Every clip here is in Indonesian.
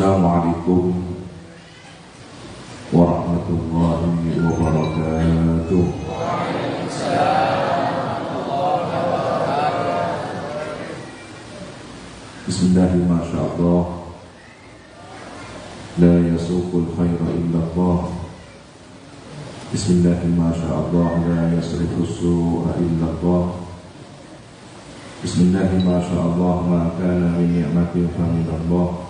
Assalamualaikum warahmatullahi wabarakatuh. Bismillahirrahmanirrahim. Masyaallah, la yasuqul khaira illallah. Bismillahirrahmanirrahim. Masyaallah, la yasrifus su'a illallah. Bismillahirrahmanirrahim. Masyaallah, ma kana min ni'matin faminallah.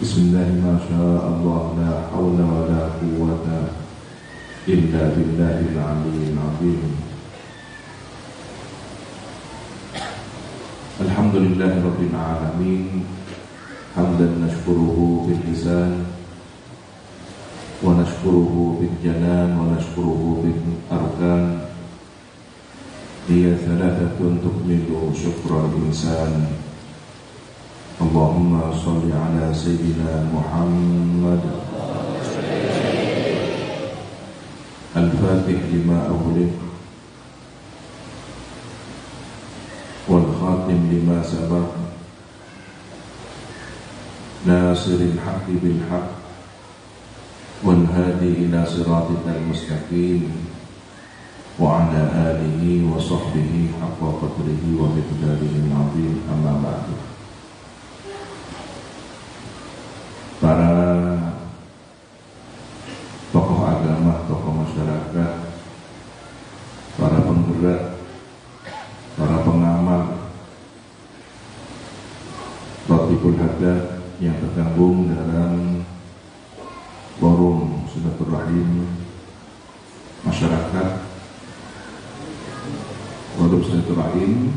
Bismillahirrahmanirrahim. Masyaallah, la haula wa la quwwata illa billahil aliyyil azim. Alhamdulillahi rabbil alamin, hamdan nashkuruhu bil lisan wa nashkuruhu bil janan wa nashkuruhu bil arkan. Hiya thalathatun tukmilu syukral insan. Allahumma salli ala sayyidina Muhammad al-fatih lima ughliq wal khatim lima sabaq, nasiril haqqi bil haqq wal hadi ila siratikal mustaqim, wa ala alihi wa sahbihi haqqa qadrihi wa miqdarihi al-azim. Amma ba'du. Para tokoh agama, tokoh masyarakat, para penggerak, para pengamal Ratibul Haddad yang tergabung dalam forum silaturahim masyarakat, forum silaturahim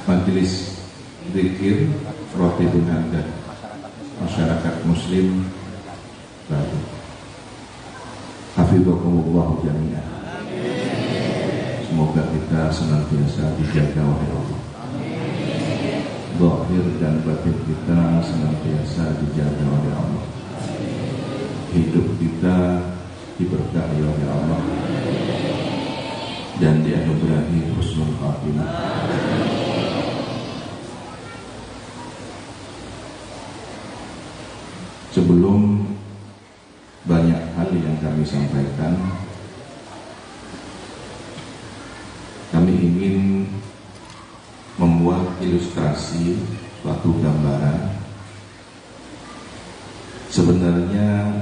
Majelis Zikir Ratibul Haddad masyarakat muslim baru. Hafizakumullah jami'an. Semoga kita senantiasa dijaga oleh Allah. Zahir dan batin kita senantiasa dijaga oleh Allah. Hidup kita diberkahi oleh Allah dan dianugerahi husnul khatimah. Sebelum banyak hal yang kami sampaikan, kami ingin membuat ilustrasi suatu gambaran. Sebenarnya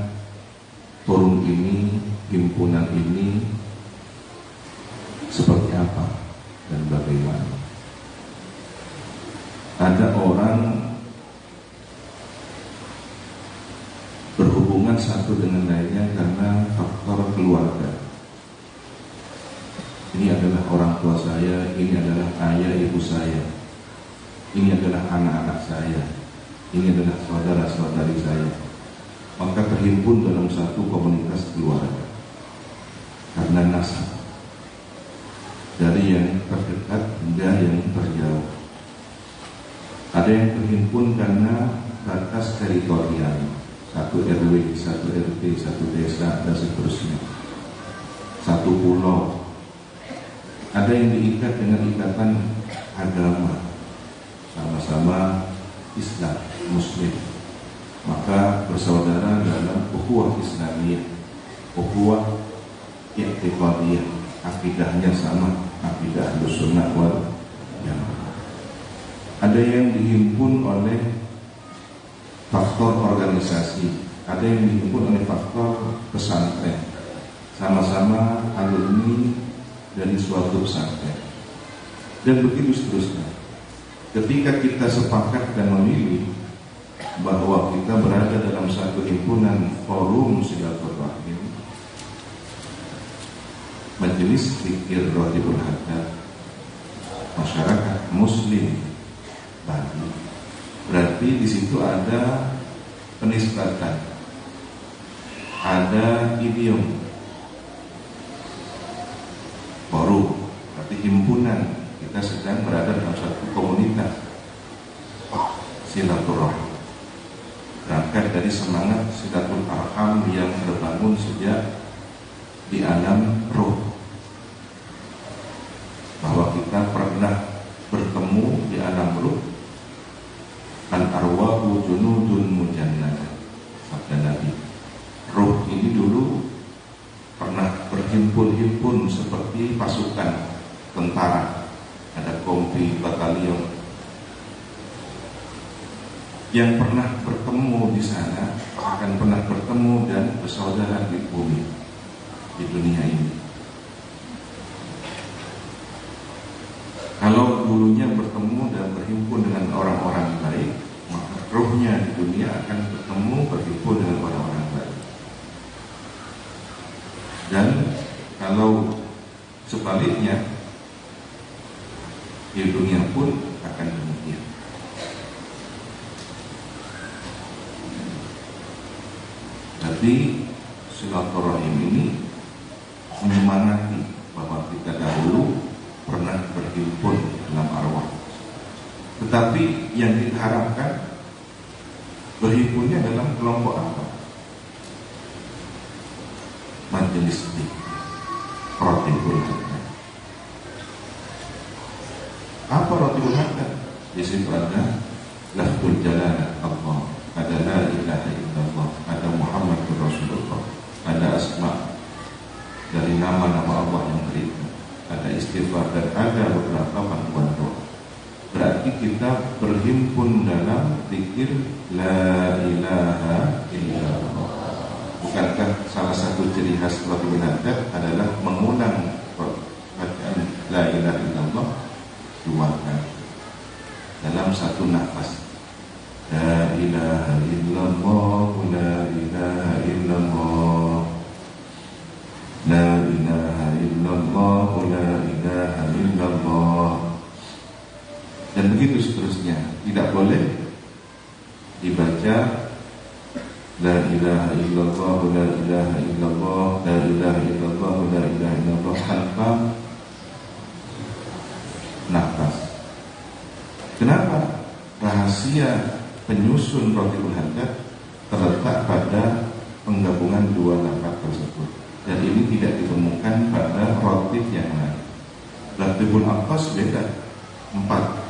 forum ini, himpunan ini seperti apa dan bagaimana. Ada orang berhubungan satu dengan lainnya karena faktor keluarga. Ini adalah orang tua saya, ini adalah ayah ibu saya, ini adalah anak-anak saya, ini adalah saudara-saudari saya. Maka terhimpun dalam satu komunitas keluarga karena nasab, dari yang terdekat hingga yang terjauh. Ada yang terhimpun karena batas teritorial, satu RW, satu RT, satu desa, dan seterusnya, satu pulau. Ada yang diikat dengan ikatan agama, sama-sama Islam, Muslim, maka bersaudara dalam ukhuwah Islamiyah, ukhuwah i'tiqadiyah, akidahnya sama, akidah Ahlussunnah wal Jamaah. Ada yang dihimpun oleh faktor organisasi, ada yang dihimpun oleh faktor pesantren, sama-sama alumni dari suatu pesantren, dan begitu seterusnya. Ketika kita sepakat dan memilih bahwa kita berada dalam satu himpunan forum silaturahim Majelis Zikir Ratibul Haddad masyarakat muslim Bali, berarti di situ ada penisbatan, ada idiom forum, berarti himpunan. Kita sedang berada dalam satu komunitas silaturahim, berangkat dari semangat silatul arham yang terbangun sejak di alam roh, bahwa kita pernah bertemu di alam roh al-arwahu junudun mujannada. Sabda Nabi, roh ini dulu pernah berhimpun-himpun seperti pasukan tentara, ada kompi, batalion yang pernah bertemu di sana, akan pernah bertemu dan bersaudara di bumi, di dunia ini. Kalau dulunya bertemu dan berhimpun dengan orang-orang baik, maka rohnya di dunia akan bertemu berhimpun dengan orang-orang baik. Dan kalau sebaliknya, di dunia pun akan demikian. Jadi silaturahim ini menyemangati bahwa kita dahulu pernah berhimpun dalam arwah. Tetapi yang kita harapkan berhimpunnya dalam kelompok apa? Majelis dzikir, Ratibul Hadad. Apa Ratibul Hadad? Di situ ada lafzul jalalah Allah, ada la ilaha illallah, ada Muhammadur Rasulullah, ada asma dari nama-nama Allah yang berikan, ada istighfar, dan ada beberapa bantuan doa. Berarti kita berhimpun dalam zikir la ilaha illallah. Bukankah salah satu ciri khas Ratibul Hadad adalah mengulang bacaan la ilaha illallah dua kali dalam satu nafas? La ilaha illallah, la ilaha illallah, la ilaha illallah, la ilaha illallah, dan begitu seterusnya. Tidak boleh dibaca la ilaha illallah, la ilaha illallah, la ilaha illallah, la ilaha illallah tanpa nafas. Kenapa? Rahasia penyusun Ratibul Hadad terletak pada penggabungan dua lafaz tersebut, dan ini tidak ditemukan pada ratib yang lain. Ratibul Aqas beda, 4.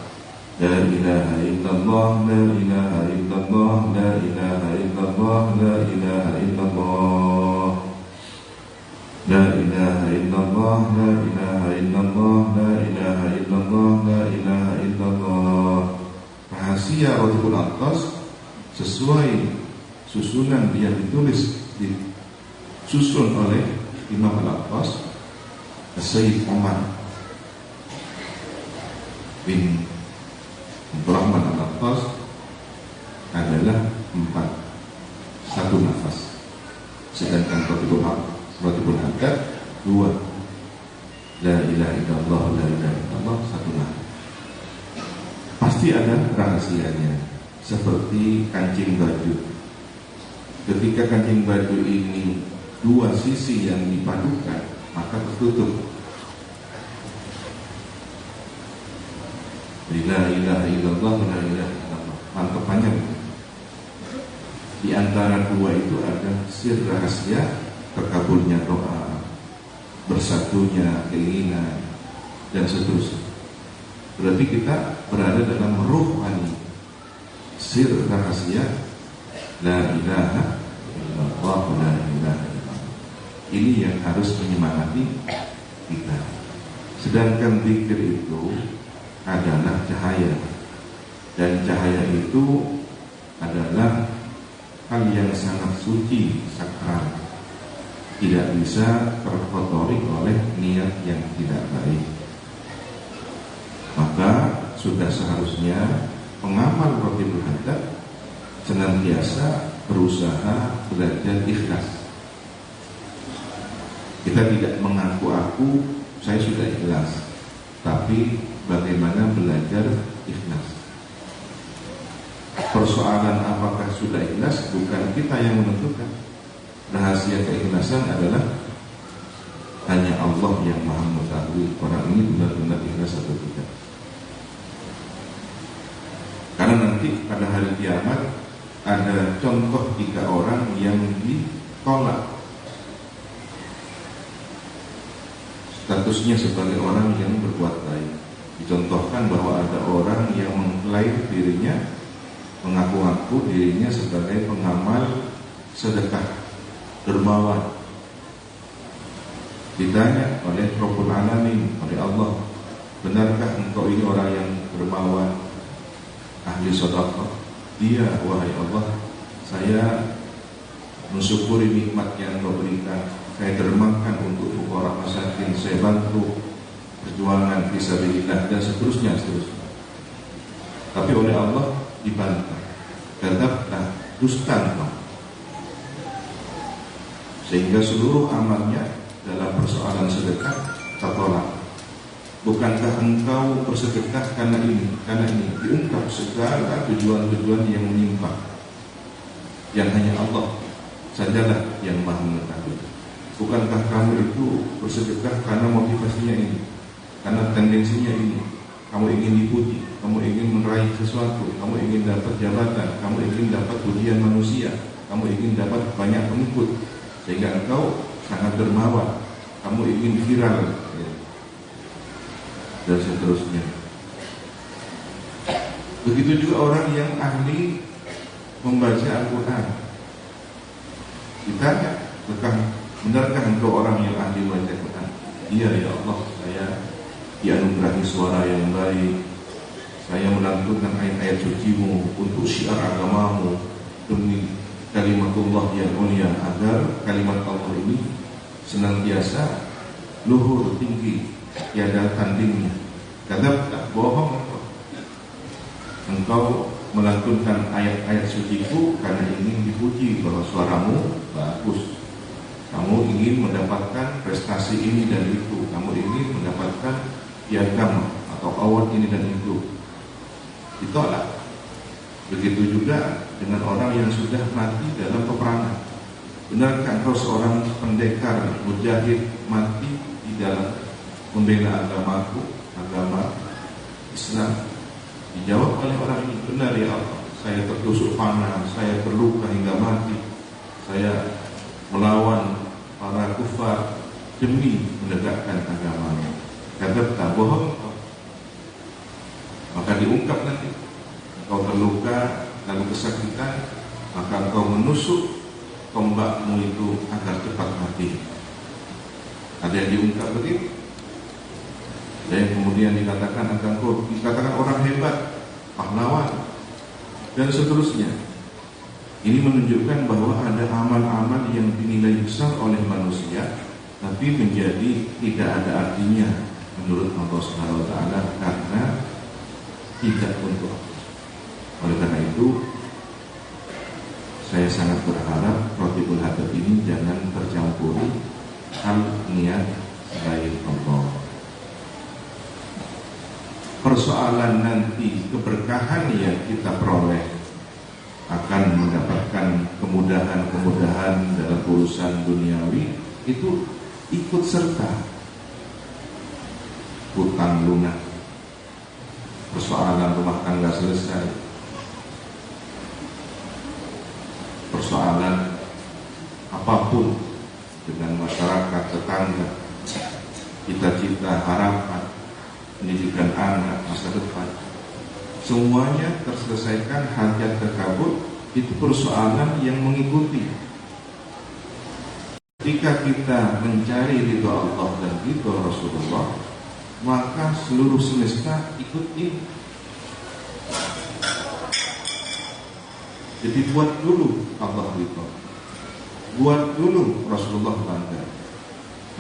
La ilaha illallah, la ilaha illallah, la ilaha illallah, la ilaha illallah, la ilaha illallah, la ilaha illallah, la ilaha illallah, la ilaha illallah. Rahasia Ratibul Aqas sesuai susunan yang disusun oleh Imam Al-Aqas, Sayyid Umar bin Abdurrahman Al-Aqas, adalah 4, satu nafas. Sedangkan Ratibul Hadad 2, la ilaha illallah, la ilaha illallah, satu nafas. Pasti ada rahasianya, seperti kancing baju. Ketika kancing baju ini dua sisi yang dipadukan, maka tertutup. La ilaha illallah, la ilaha illallah, mantepannya. Di antara dua itu ada sir rahasia terkabulnya doa, bersatunya keinginan, dan seterusnya. Berarti kita berada dalam ruhani sir rahasia la ilaha illallah, la ilaha illallah. Ini yang harus menyemangati kita. Sedangkan zikir itu adalah cahaya, dan cahaya itu adalah hal yang sangat suci, sakral, tidak bisa terkotori oleh niat yang tidak baik. Maka sudah seharusnya pengamal Ratibul Hadad senantiasa berusaha belajar ikhlas. Kita tidak mengaku-aku saya sudah ikhlas, tapi bagaimana belajar ikhlas. Persoalan apakah sudah ikhlas bukan kita yang menentukan. Rahasia keikhlasan adalah hanya Allah yang Maha mengetahui orang ini benar-benar ikhlas atau tidak. Karena nanti pada hari kiamat ada contoh 3 orang yang ditolak statusnya sebagai orang yang berbuat baik. Dicontohkan bahwa ada orang yang mengklaim dirinya mengaku-ngaku dirinya sebagai pengamal sedekah dermawan. Ditanya oleh Rabbul Alamin, oleh Allah, benarkah engkau ini orang yang dermawan, ahli sedekah? Dia, wahai Allah, saya mensyukuri nikmat yang engkau berikan, saya dermakan untuk fuqara masakin, saya bantu perjuangan fisabilillah dan seterusnya. Tapi oleh Allah dibantah, kadzabta, dusta engkau. Sehingga seluruh amalnya dalam persoalan sedekah tertolak. Bukankah engkau bersedekah karena ini, diungkap segala tujuan-tujuan yang menyimpang, yang hanya Allah sajalah yang maha mengetahui. Bukankah kamu itu bersedekah karena motivasinya ini, karena tendensinya ini, kamu ingin dipuji, kamu ingin meraih sesuatu, kamu ingin dapat jabatan, kamu ingin dapat pujian manusia, kamu ingin dapat banyak pengikut, sehingga engkau sangat dermawan, kamu ingin viral, ya, dan seterusnya. Begitu juga orang yang ahli membaca Al-Quran. Ditanya, benarkah engkau orang yang ahli membaca Al-Quran? Iya ya Allah, saya dianugerahi suara yang baik, saya melantunkan ayat-ayat suci-Mu untuk syiar agamamu demi kalimatullah yang mulia, agar kalimat Allah ini senantiasa luhur tinggi, tiada tandingnya. Kadzabta, bohong engkau melantunkan ayat-ayat suciku karena ingin dipuji bahwa suaramu bagus, kamu ingin mendapatkan prestasi ini dan itu, kamu ingin mendapatkan piagam atau award ini dan itu. Ditolak. Begitu juga dengan orang yang sudah mati dalam peperangan. Benarkah engkau seorang pendekar mujahid mati di dalam membela agamaku, agama Islam? Dijawab oleh orang ini, benar ya Allah, saya tertusuk panah, saya terluka hingga mati, saya melawan para kufar demi menegakkan agamanya. Kata bohong, maka diungkap nanti. Engkau terluka lalu kesakitan, maka engkau menusuk tombakmu itu agar cepat mati. Ada yang diungkap begitu. Dan kemudian dikatakan orang hebat, pahlawan, dan seterusnya. Ini menunjukkan bahwa ada amal-amal yang dinilai besar oleh manusia, tapi menjadi tidak ada artinya menurut Allah Subhanahu wa Ta'ala karena tidak untuk. Oleh karena itu, saya sangat berharap Rotibul Hadad ini jangan tercampuri hal niat selain Allah. Persoalan nanti keberkahan yang kita peroleh akan mendapatkan kemudahan-kemudahan dalam urusan duniawi itu ikut serta hutang lunak, persoalan rumah tangga selesai, persoalan apapun dengan masyarakat tetangga, cita-cita, harapan, pendidikan anak, masa depan, semuanya terselesaikan, hajat terkabul. Itu persoalan yang mengikuti. Ketika kita mencari ridha Allah dan ridha Rasulullah, maka seluruh semesta ikut ini. Jadi buat dulu Allah ridha, buat dulu Rasulullah bangga,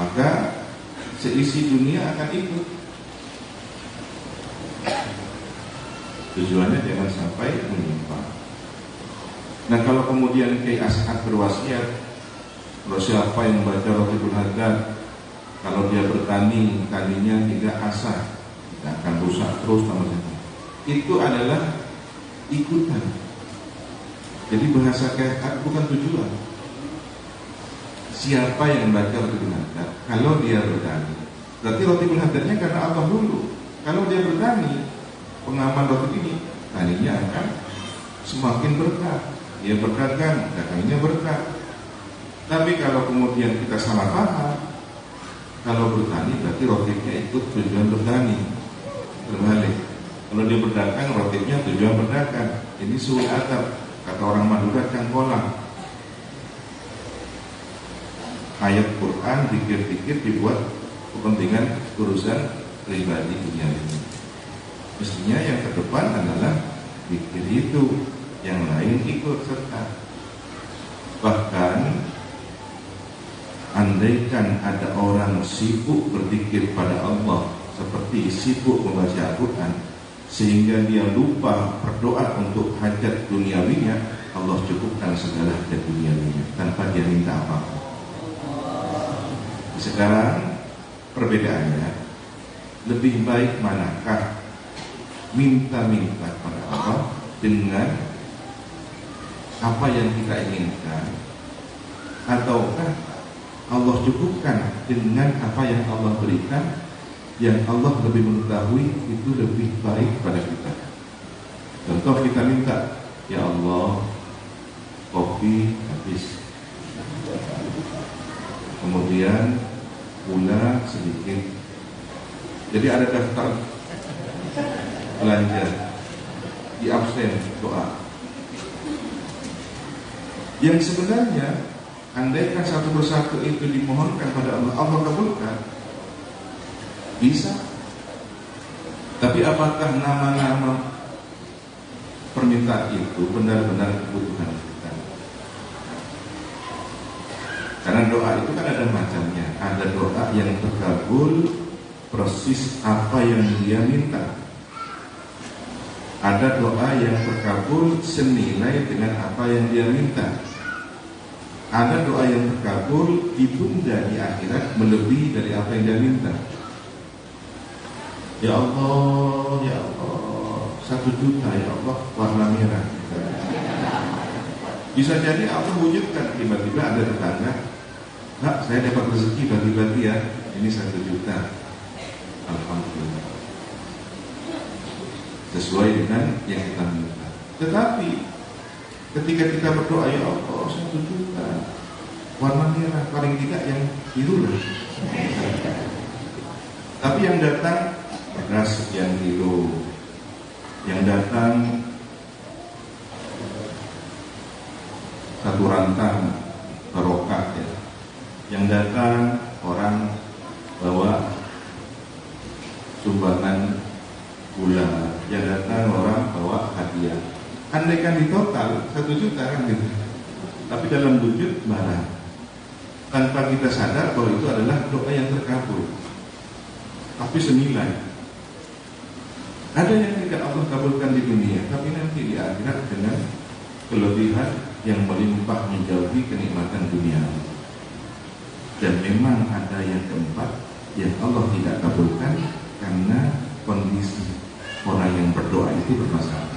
maka seisi dunia akan ikut. Tujuannya jangan sampai menyimpang. Nah, kalau kemudian Kiai Ash'ad berwasiat, kalau siapa yang membaca Rotibul Hadad, kalau dia bertani, taninya tidak asah, tidak akan rusak terus sama-sama. Itu adalah ikutan. Jadi bahasa Kiai Ash'ad bukan tujuan. Siapa yang membaca Rotibul Hadad, kalau dia bertani, berarti Rotibul Hadadnya karena Allah dulu. Kalau dia bertani, pengaman roti ini, taninya akan semakin berkah. Dia berdagang, dagangnya berkah. Tapi kalau kemudian kita salah paham, kalau bertani berarti rotinya ikut tujuan bertani, terbalik. Kalau dia berdagang, relatifnya tujuan berdagang. Ini suul adab, kata orang Madura cangkolang. Ayat Quran dikir-dikir dibuat kepentingan urusan pribadi dunia ini. Mestinya yang ke depan adalah zikir itu, yang lain ikut serta. Bahkan andaikan ada orang sibuk berzikir pada Allah seperti sibuk membaca Al-Quran, sehingga dia lupa berdoa untuk hajat duniawinya, Allah cukupkan segala hajat duniawinya tanpa dia minta apa-apa. Sekarang perbedaannya, lebih baik manakah minta-minta kepada Allah dengan apa yang kita inginkan, ataukah Allah cukupkan dengan apa yang Allah berikan, yang Allah lebih mengetahui itu lebih baik pada kita. Contoh, kita minta, ya Allah, kopi habis, kemudian gula sedikit, jadi ada daftar belanja, di absen doa. Yang sebenarnya andaikan satu persatu itu dimohonkan pada Allah, Allah kabulkan, bisa. Tapi apakah nama-nama permintaan itu benar-benar kebutuhan kita? Karena doa itu kan ada macamnya. Ada doa yang terkabul persis apa yang dia minta. Ada doa yang terkabul senilai dengan apa yang dia minta. Ada doa yang terkabul ditunda di akhirat melebihi dari apa yang dia minta. Ya Allah, ya Allah, 1 juta ya Allah, warna merah. Bisa jadi Allah wujudkan, tiba-tiba ada tetangga, Pak, saya dapat rezeki bagi-bagi ya, ini 1 juta. Alhamdulillah, sesuai dengan yang kita minta. Tetapi ketika kita berdoa, ya Allah 1 juta warna merah, paling tidak yang biru lah. Tapi yang datang beras sekian kilo, yang datang 1 rantang barokah ya, yang datang orang bawa sumbangan gula, yang datang orang bawa hadiah. Andaikan di total 1 juta kan gitu, tapi dalam wujud barang, tanpa kita sadar bahwa itu adalah doa yang terkabul, tapi senilai. Ada yang tidak Allah kabulkan di dunia, tapi nanti di akhirat dengan kelebihan yang melimpah menjauhi kenikmatan dunia. Dan memang ada yang keempat yang Allah tidak kabulkan karena kondisi orang yang berdoa itu bermasalah.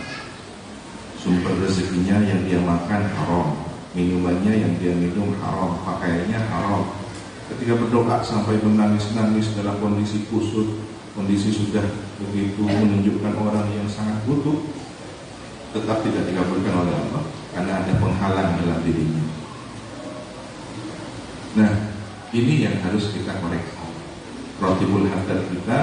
Sumber rezekinya yang dia makan haram, minumannya yang dia minum haram, pakaiannya haram. Ketika berdoa sampai menangis-nangis dalam kondisi kusut, kondisi sudah begitu menunjukkan orang yang sangat butuh, tetap tidak dikabulkan oleh Allah karena ada penghalang dalam dirinya. Nah, ini yang harus kita koreksi. Rotibul hadar kita,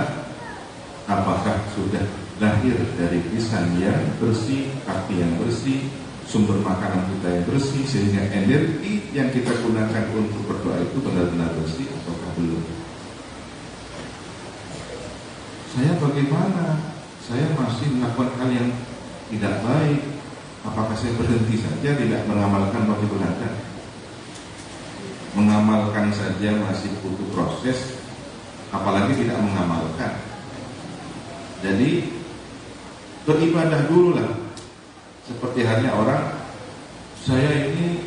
apakah sudah lahir dari lisan yang bersih, hati yang bersih, sumber makanan kita yang bersih, sehingga energi yang kita gunakan untuk berdoa itu benar-benar bersih ataukah belum? Saya bagaimana? Saya masih melakukan hal yang tidak baik. Apakah saya berhenti saja tidak mengamalkan rotibul hadar? Mengamalkan saja masih butuh proses, apalagi tidak mengamalkan. Jadi beribadah dulu lah. Seperti halnya orang, saya ini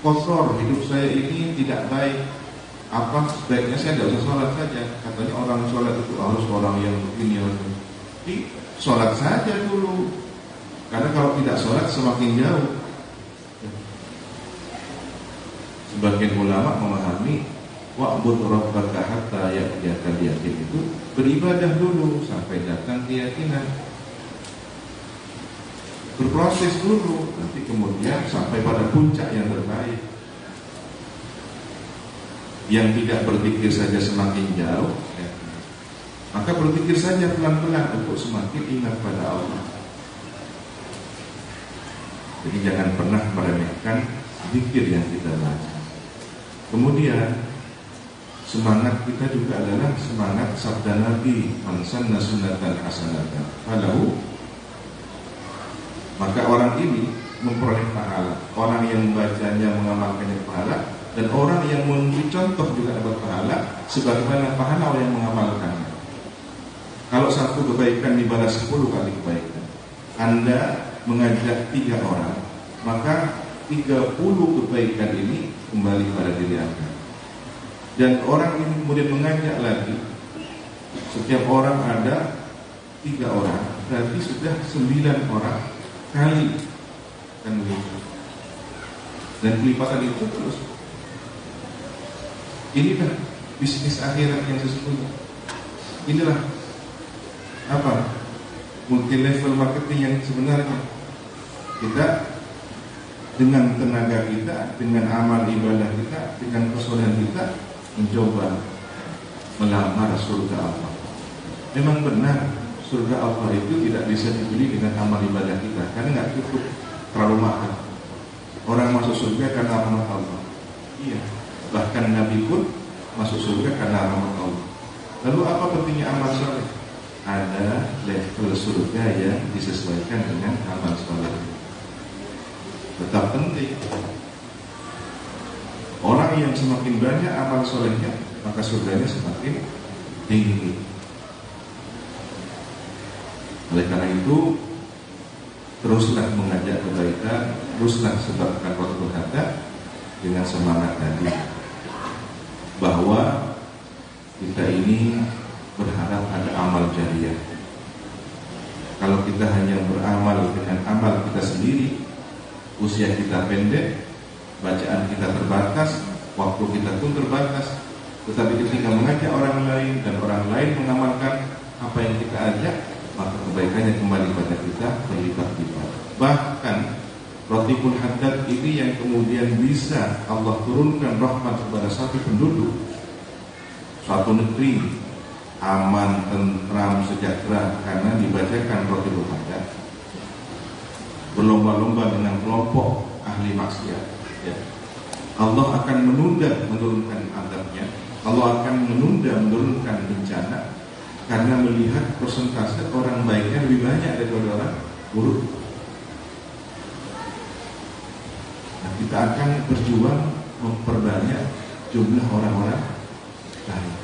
kotor, hidup saya ini tidak baik, apa sebaiknya saya tidak usah sholat saja. Katanya orang sholat itu harus orang yang begini, jadi sholat saja dulu. Karena kalau tidak sholat semakin jauh. Sebagian ulama memahami wa'bud rabbaka hatta ya'tiyakal yaqin, itu beribadah dulu sampai datang keyakinan. Berproses dulu, nanti kemudian sampai pada puncak yang terbaik. Yang tidak berzikir saja semakin jauh, ya. Maka berpikir saja pelan-pelan untuk semakin ingat pada Allah. Jadi jangan pernah meremehkan zikir yang kita baca. Kemudian semangat kita juga adalah semangat sabda Nabi, man sanna sunnatan hasanatan falahu, maka orang ini memperoleh pahala. Orang yang membacanya, mengamalkannya pahala, dan orang yang memberi contoh juga dapat pahala sebagaimana pahala orang yang mengamalkannya. Kalau satu kebaikan dibalas 10 kali kebaikan. Anda mengajak 3 orang, maka 30 kebaikan ini kembali pada diri Anda. Dan orang ini kemudian mengajak lagi, setiap orang ada 3 orang, berarti sudah 9 orang kali kan begitu. Dan kelipatan itu terus. Inilah bisnis akhirat yang sesungguhnya. Inilah apa? Multi level marketing yang sebenarnya. Kita dengan tenaga kita, dengan amal ibadah kita, dengan kesolehan kita mencoba melamar surga Allah. Memang benar surga Allah itu tidak bisa dibeli dengan amal ibadah kita, karena nggak cukup, terlalu mahal. Orang masuk surga karena rahmat Allah. Iya, bahkan Nabi pun masuk surga karena rahmat Allah. Lalu apa pentingnya amal soleh? Ada level surga yang disesuaikan dengan amal soleh. Tetap penting. Orang yang semakin banyak amal solehnya, maka surganya semakin tinggi. Oleh karena itu, teruslah mengajak kebaikan, teruslah sebabkan qat'ul hadat dengan semangat tadi, bahwa kita ini berharap ada amal jariah. Kalau kita hanya beramal dengan amal kita sendiri, usia kita pendek, bacaan kita terbatas, waktu kita pun terbatas. Tetapi ketika mengajak orang lain dan orang lain mengamalkan apa yang kita ajak, maka kebaikannya kembali pada kita berlipat-lipat. Bahkan Ratibul Haddad ini yang kemudian bisa Allah turunkan rahmat kepada satu penduduk, suatu negeri aman, tentram, sejahtera karena dibacakan Ratibul Haddad. Berlomba-lomba dengan kelompok ahli maksiat, ya. Allah akan menunda menurunkan azabnya. Allah akan menunda menurunkan bencana karena melihat persentase orang baiknya lebih banyak daripada orang buruk. Nah, kita akan berjuang memperbanyak jumlah orang-orang baik,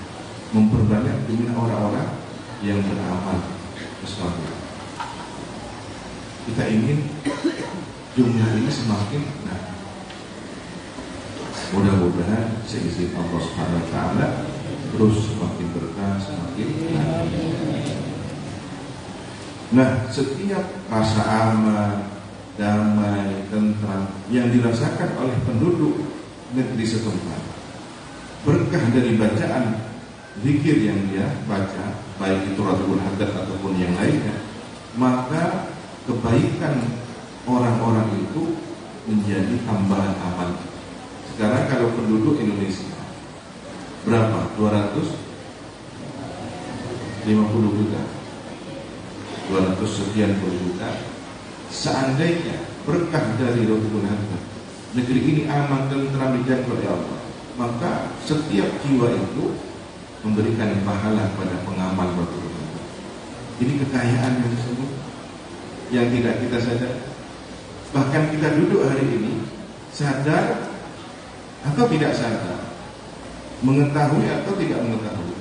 memperbanyak jumlah orang-orang yang beramal sesuatu. Kita ingin jumlah ini semakin banyak. Mudah-mudahan seizin Allah Subhanahu wa taala terus semakin berkah, semakin baik. Nah, setiap rasa aman, damai, tentram yang dirasakan oleh penduduk negeri setempat, berkah dari bacaan zikir yang dia baca, baik itu Ratibul Haddad ataupun yang lainnya, maka kebaikan orang-orang itu menjadi tambahan amal. Sekarang kalau penduduk Indonesia berapa? 250 juta, 200 sekian puluh juta. Seandainya berkah dari Ratibul Haddad, negeri ini aman dan tentram dijaga oleh Allah, maka setiap jiwa itu memberikan pahala pada pengamal Ratibul Haddad. Ini kekayaan yang tersebut yang tidak kita sadar. Bahkan kita duduk hari ini sadar atau tidak sadar, mengetahui atau tidak mengetahui,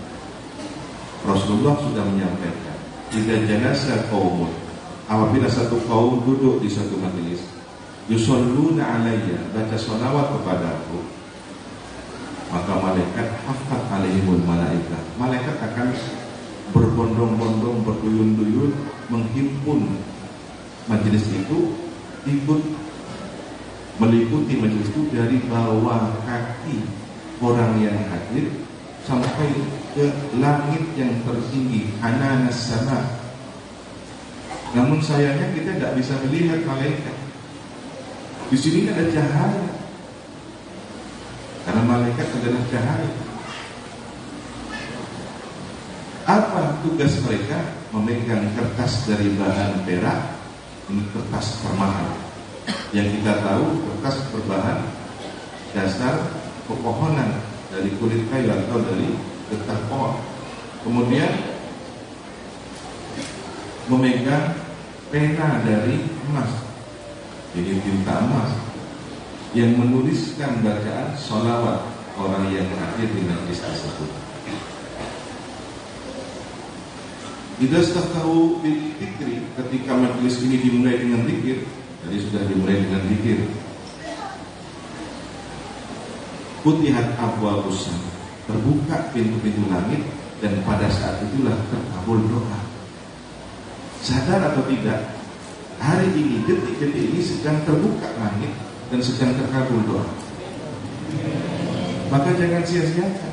Rasulullah sudah menyampaikan, jika jenazah qaumun, apabila satu kaum duduk di satu majelis, yusalluna alayya, baca sholawat kepadaku, maka malaikat hafat alaihimul malaikah, malaikat akan berbondong-bondong, berduyun-duyun menghimpun majelis itu, ikut meliputi majelis itu dari bawah kaki orang yang hadir sampai ke langit yang tertinggi, ananas sama. Namun sayangnya kita tidak bisa melihat malaikat. Di sini ada cahaya, karena malaikat adalah cahaya. Apa tugas mereka? Memegang kertas dari bahan perak, ini kertas termahal. Yang kita tahu kertas berbahan dasar pepohonan dari kulit kayu atau dari getah pohon. Kemudian memegang pena dari emas, jadi tinta emas, yang menuliskan bacaan sholawat orang yang hadir di majlis tersebut. Kita sudah tahu zikir, ketika majlis ini dimulai dengan zikir, tadi sudah dimulai dengan zikir. Futihat abwaabus sama, terbuka pintu-pintu langit, dan pada saat itulah terkabul doa. Sadar atau tidak, hari ini, detik-detik ini sedang terbuka langit dan sedang terkabul doa. Maka jangan sia-siakan.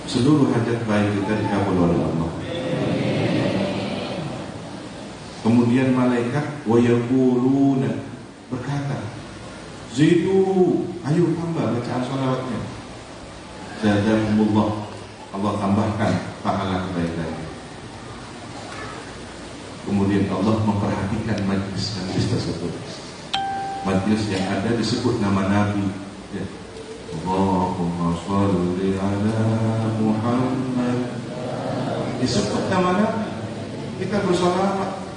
Seluruh hajat baik kita dikabul oleh Allah. Kemudian malaikat wayaquluna berkata, zidu, ayo tambah bacaan sholawatnya. Zadakumullah, Allah tambahkan pahala kebaikan. Kemudian Allah memperhatikan majlis tersebut. Majlis yang ada disebut nama Nabi, ya. Allahumma sholli ala Muhammad, disebut nama Nabi, kita bersolawat.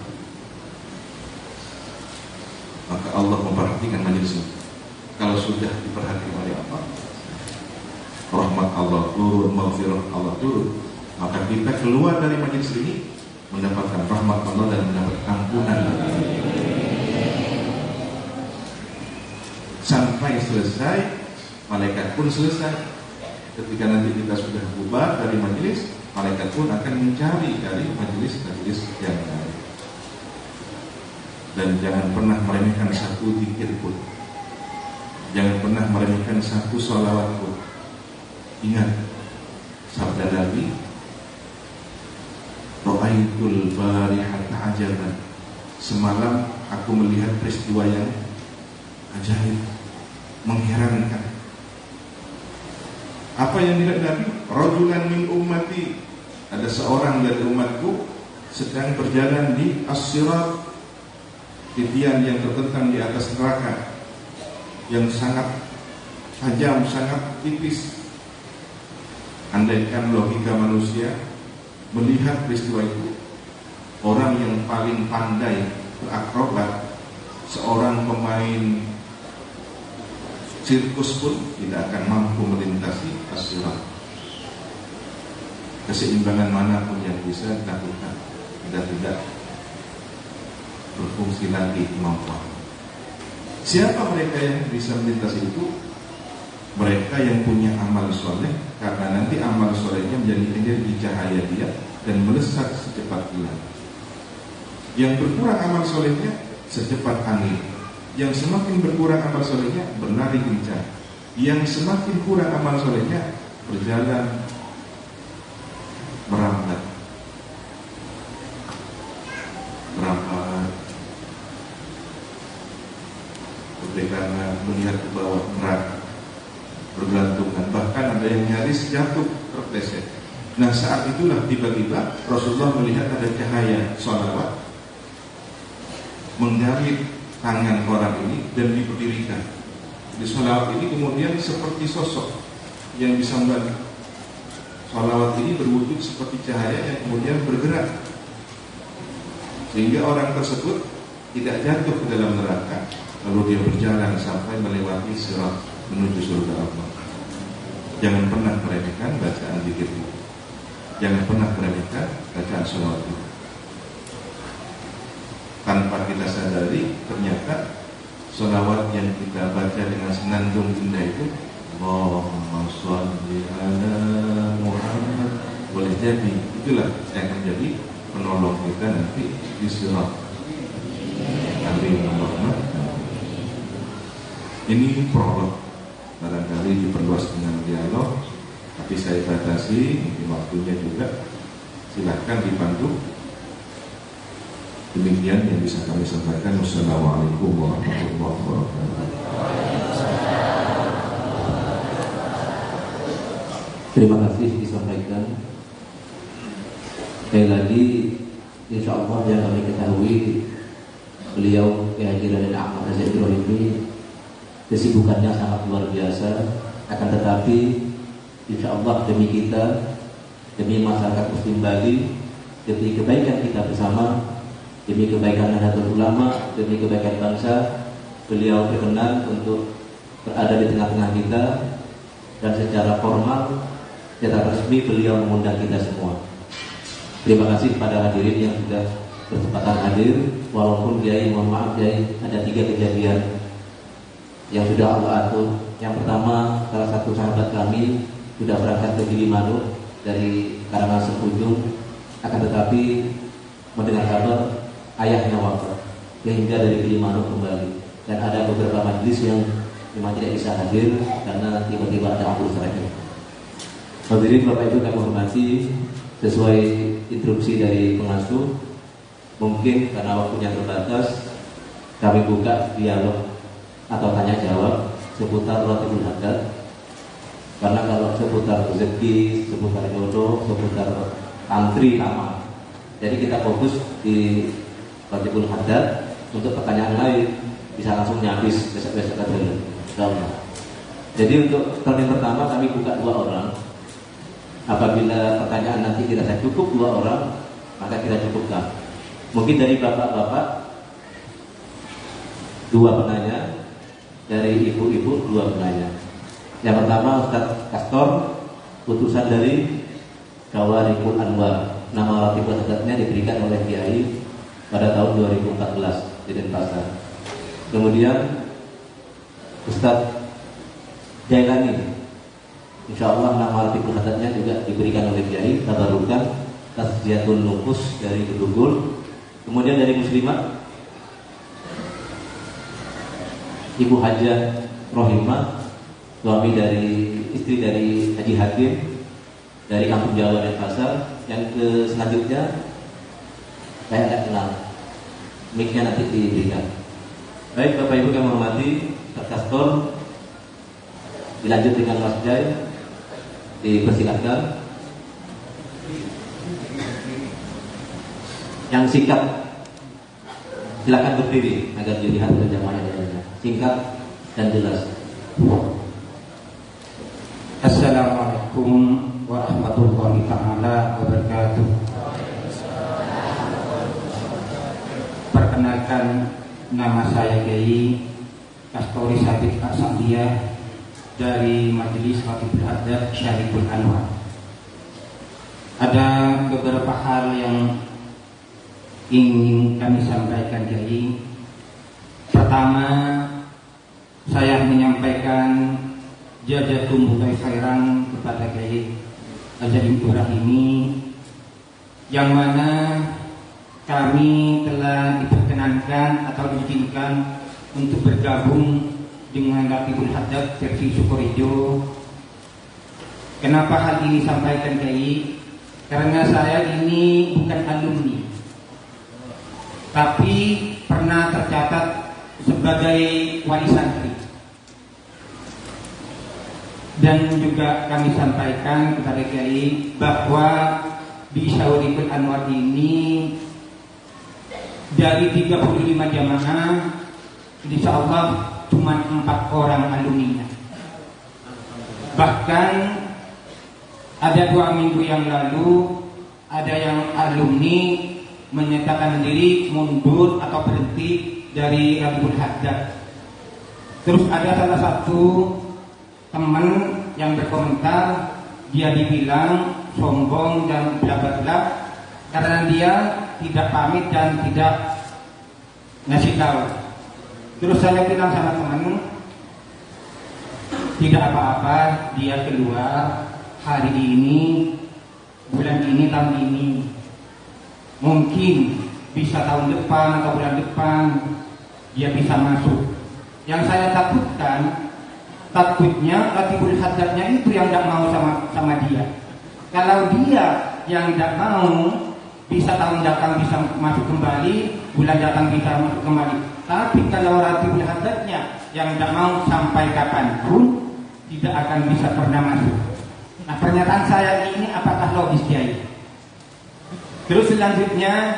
Maka Allah memperhatikan majlis ini. Kalau sudah diperhatikan oleh Allah, rahmat Allah turun, maghfirah Allah turun, maka kita keluar dari majlis ini mendapatkan rahmat Allah dan mendapat ampunan Allah. Sampai selesai, malaikat pun selesai. Ketika nanti kita sudah bubar dari majelis, malaikat pun akan mencari dari majelis-majelis yang lain. Dan jangan pernah meremehkan satu zikir pun, jangan pernah meremehkan satu sholawat pun. Ingat sabda Nabi, Ra'aitul barihata ajaban, semalam aku melihat peristiwa yang ajaib, mengherankan. Apa yang dilihat Nabi? Rajulan min ummati, ada seorang dari umatku sedang berjalan di as-sirat, titian yang terbentang di atas neraka, yang sangat tajam, sangat tipis. Andaikan logika manusia melihat peristiwa itu, orang yang paling pandai berakrobat, seorang pemain sirkus pun tidak akan mampu melintasi as-sirat. Keseimbangan manapun yang bisa dilakukan tidak berfungsi lagi kemampuan. Siapa mereka yang bisa melintasi itu? Mereka yang punya amal soleh, karena nanti amal solehnya menjadi energi cahaya dia dan melesat secepat kilat. Yang berkurang amal solehnya secepat angin. Yang semakin berkurang amal solehnya berlari kencang. Yang semakin kurang amal solehnya berjalan merambat. Karena melihat ke bawah neraka, bergelantungan, bahkan ada yang nyaris jatuh terpleset. Nah, saat itulah tiba-tiba Rasulullah melihat ada cahaya sholawat menggarit tangan orang ini dan diberdirikan. Di sholawat ini kemudian seperti sosok yang bisa membantu. Sholawat ini berwujud seperti cahaya yang kemudian bergerak, sehingga orang tersebut tidak jatuh ke dalam neraka. Lalu dia berjalan sampai melewati sirat menuju surga Allah. Jangan pernah meremehkan bacaan zikir itu. Jangan pernah meremehkan bacaan sholawat itu. Tanpa kita sadari, ternyata sholawat yang kita baca dengan senandung indah itu, Allahumma sholli ala Muhammad, boleh jadi itulah yang akan menjadi penolong kita nanti di sirat. Amin. Ini prolog, barangkali diperluas dengan dialog, tapi saya batasi, mungkin waktunya juga. Silahkan dibantu. Demikian yang bisa kami sampaikan. Wassalamualaikum warahmatullahi wabarakatuh. Terima kasih disampaikan. Sekali lagi, insya Allah yang kami ketahui, beliau Kiai Haji Raden Ahmad Ibrahim ini kesibukannya sangat luar biasa. Akan tetapi, insya Allah demi kita, demi masyarakat Muslim Bali, demi kebaikan kita bersama, demi kebaikan Nahdlatul Ulama, demi kebaikan bangsa, beliau berkenan untuk berada di tengah-tengah kita, dan secara formal, secara resmi beliau mengundang kita semua. Terima kasih kepada hadirin yang sudah berkesempatan hadir. Walaupun Kiai, mohon maaf Kiai, ada 3 kejadian yang sudah Allah atur. Yang pertama, salah satu sahabat kami sudah berangkat ke Gilimanuk dari Karangasem Ujung, akan tetapi mendengar kabar ayahnya wafat, sehingga dari Gilimanuk kembali. Dan ada beberapa majelis yang memang tidak bisa hadir karena tiba-tiba ada ampul seragam. Hadirin Bapak Ibu kami hormati, sesuai instruksi dari pengasuh, mungkin karena waktunya terbatas, kami buka dialog atau tanya jawab seputar Ratibul Haddad. Karena kalau seputar rezeki, seputar jodoh, seputar antri aman. Jadi kita fokus di Ratibul Haddad. Untuk pertanyaan lain bisa langsung nyabis besok-besok dulu. Jadi untuk tahun yang pertama kami buka 2 orang. Apabila pertanyaan nanti dirasa cukup 2 orang, maka kita cukupkan. Mungkin dari bapak-bapak 2 penanya, dari ibu-ibu 2 penanya. Yang pertama Ustaz Kastor, utusan dari Kawarikul Anwar. Nama Ratibul Haddadnya diberikan oleh Kiai pada tahun 2014 di Denpasar. Kemudian Ustaz Jailani, insya Allah nama Ratibul Haddadnya juga diberikan oleh Kiai Tabarukan Tasjiyatun Nufus dari Gedugul. Kemudian dari Muslimah Ibu Hajah Rohimah, suami dari istri dari Haji Hakim dari Kampung Jawa Denpasar. Yang selanjutnya saya tidak kenal, mic-nya nanti diberikan. Baik Bapak Ibu yang menghormati, Kastor dilanjut dengan Mas Jai, dipersilakan. Yang singkat silakan berdiri agar dilihat oleh jamaah yang lainnya. Singkat dan jelas. Assalamualaikum warahmatullahi taala wabarakatuh. Perkenalkan, nama saya Kiai Kastori Sabit Aksandia dari Majelis Ratibul Haddad Syariful Anwar. Ada beberapa hal yang ingin kami sampaikan, Kiai. Pertama, saya menyampaikan jazakumullah khairan kepada Kiai Haji Ibrahimi, yang mana kami telah diperkenankan atau diizinkan untuk bergabung dengan Ratibul Haddad versi Sukorejo. Kenapa hal ini sampaikan Kiai? Karena saya ini bukan alumni, tapi pernah tercatat sebagai wali santri. Dan juga kami sampaikan kepada Kiai bahwa di Syariful Anwar ini dari 35 jamaah, insya Allah cuma 4 orang alumninya. Bahkan ada 2 minggu yang lalu ada yang alumni menyatakan diri mundur atau berhenti dari Ratibul Haddad. Terus ada salah satu teman yang berkomentar, dia dibilang sombong dan bla bla bla karena dia tidak pamit dan tidak ngasih tahu. Terus saya bilang sama teman, tidak apa-apa, dia keluar hari ini, bulan ini, tahun ini. Mungkin bisa tahun depan atau bulan depan dia bisa masuk. Yang saya takutnya Ratibul Haddadnya itu yang tidak mau sama dia. Kalau dia yang tidak mau, bisa tahun datang bisa masuk kembali, bulan datang bisa masuk kembali. Tapi kalau Ratibul Haddadnya yang tidak mau sampai kapanpun, tidak akan bisa pernah masuk. Nah, pernyataan saya ini apakah logis, Kiai? Terus selanjutnya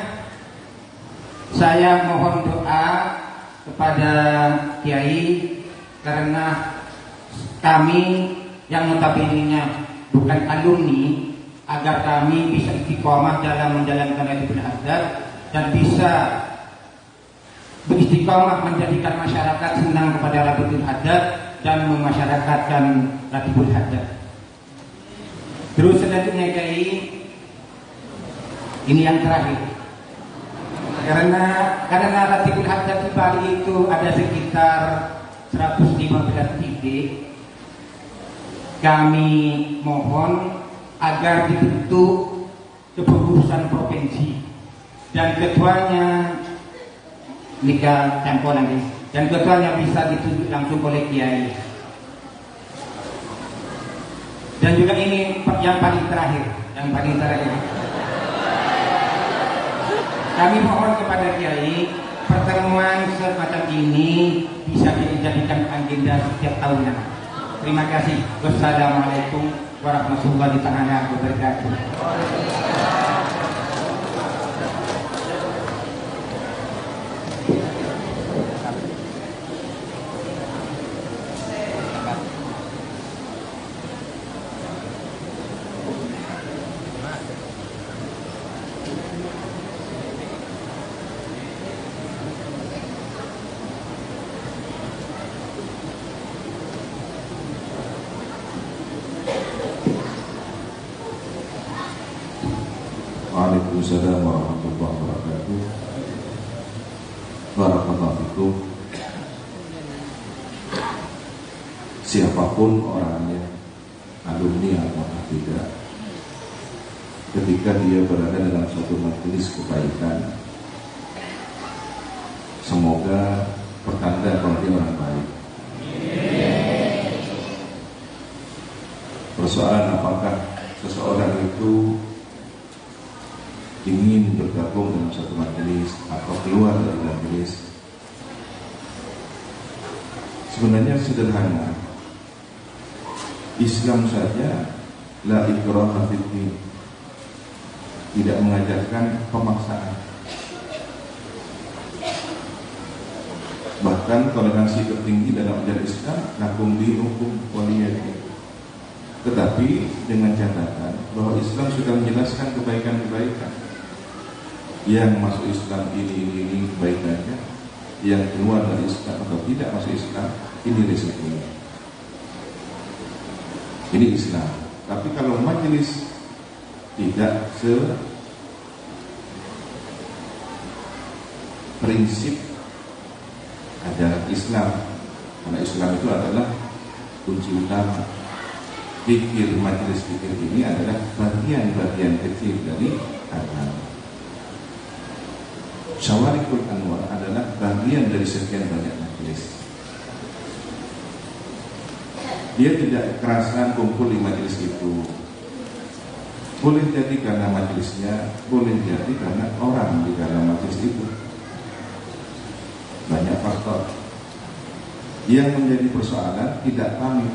saya mohon doa kepada Kiai karena kami yang notabene-nya bukan alumni, agar kami bisa istiqomah dalam menjalankan Ratibul Haddad dan bisa beristiqomah menjadikan masyarakat senang kepada Ratibul Haddad dan memasyarakatkan Ratibul Haddad. Terus selanjutnya Kiai, ini yang terakhir. Karena Ratibul Haddad di Bali itu ada sekitar 115 titik. Kami mohon agar dibentuk kepengurusan provinsi dan ketuanya nikah campur nanti, dan ketuanya bisa ditunjuk langsung oleh Kiai. Dan juga ini yang paling terakhir, kami mohon kepada Kiai, pertemuan semacam ini bisa dijadikan agenda setiap tahunnya. Terima kasih. Wassalamualaikum warahmatullahi wabarakatuh. Waalaikumsalam warahmatullahi wabarakatuh. Barakallahu fikum. Siapapun orangnya, alumni atau tidak, ketika dia berada dalam suatu majelis kebaikan, semoga pertanda kalau dia orang baik. Persoalan apakah seseorang itu ingin bergabung dalam satu majelis atau keluar dari majelis, sebenarnya sederhana. Islam saja la ikraha fiddin, tidak mengajarkan pemaksaan. Bahkan toleransi tertinggi dalam ajaran Islam lakum dinukum waliyadin. Tetapi dengan catatan bahwa Islam sudah menjelaskan kebaikan-kebaikan. Yang masuk Islam ini kebaikannya, yang keluar dari Islam atau tidak masuk Islam ini risikonya. Ini Islam. Tapi kalau majelis tidak prinsip ajaran Islam, karena Islam itu adalah kunci utama. Fikir majelis fikir ini adalah bagian-bagian kecil dari agama. Syawarikul Anwar adalah bagian dari sekian banyak majelis. Dia tidak kerasan kumpul di majelis itu. Boleh jadi karena majelisnya, boleh jadi karena orang di dalam majelis itu. Banyak faktor. Yang menjadi persoalan tidak pamit.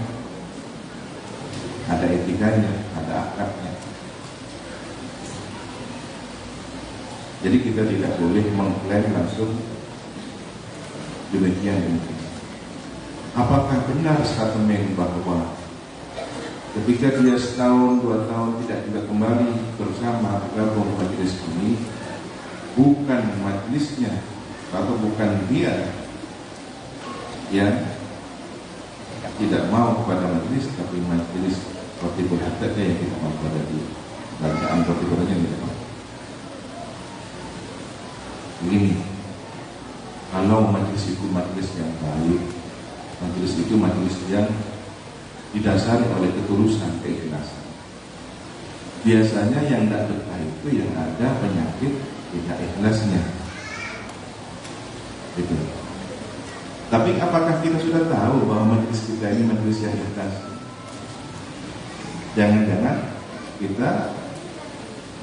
Ada etikanya, ada akadnya. Jadi kita tidak boleh mengklaim langsung demikian. Apakah benar statement bahwa ketika dia setahun, 2 tahun tidak juga kembali bersama bergabung majelis ini, bukan majelisnya atau bukan dia yang tidak mau kepada majelis, tapi majelis Ratibul Haddad yang tidak mau kepada dia. Bacaan Ratibul Haddad yang tidak mau. Begini, kalau majelis itu majelis yang baik, majelis itu majelis yang didasari oleh ketulusan, keikhlasan. Biasanya yang tidak betah itu yang ada penyakit tidak ikhlasnya. Gitu. Tapi apakah kita sudah tahu bahwa majelis kita ini majelis yang ikhlas? Jangan-jangan kita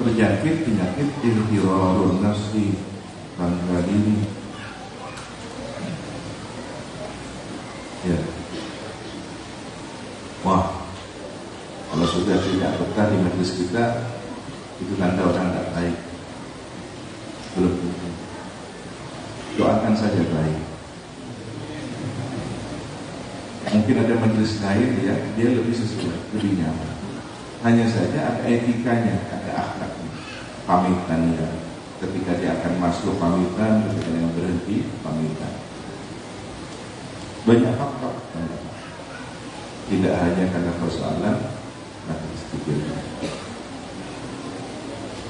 terjangkit penyakit inhirarun nafsi, bangga diri. Ya. Wah, kalau sudah majelis kita itu tanda orang tidak baik. Belum tentu. Doakan saja baik. Mungkin ada majelis lain ya, dia lebih sesuai, lebih nyaman. Hanya saja ada etikanya, ada akhlaknya, pamitannya. Ketika dia akan masuk pamitan, ketika dia berhenti pamitan. Banyak faktor. Tidak hanya karena persoalan majelis zikir.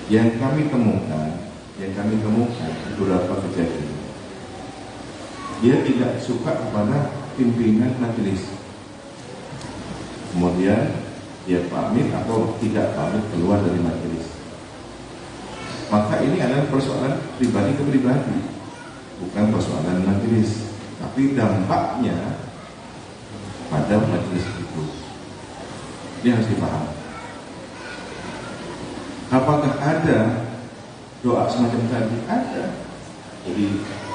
Yang kami temukan beberapa kejadian. Dia tidak suka kepada pimpinan majelis. Kemudian dia pamit atau tidak pamit keluar dari majelis. Maka ini adalah persoalan pribadi ke pribadi, bukan persoalan majelis. Tapi dampaknya pada majelis itu, dia harus dipahami. Apakah ada doa semacam tadi? Ada. Jadi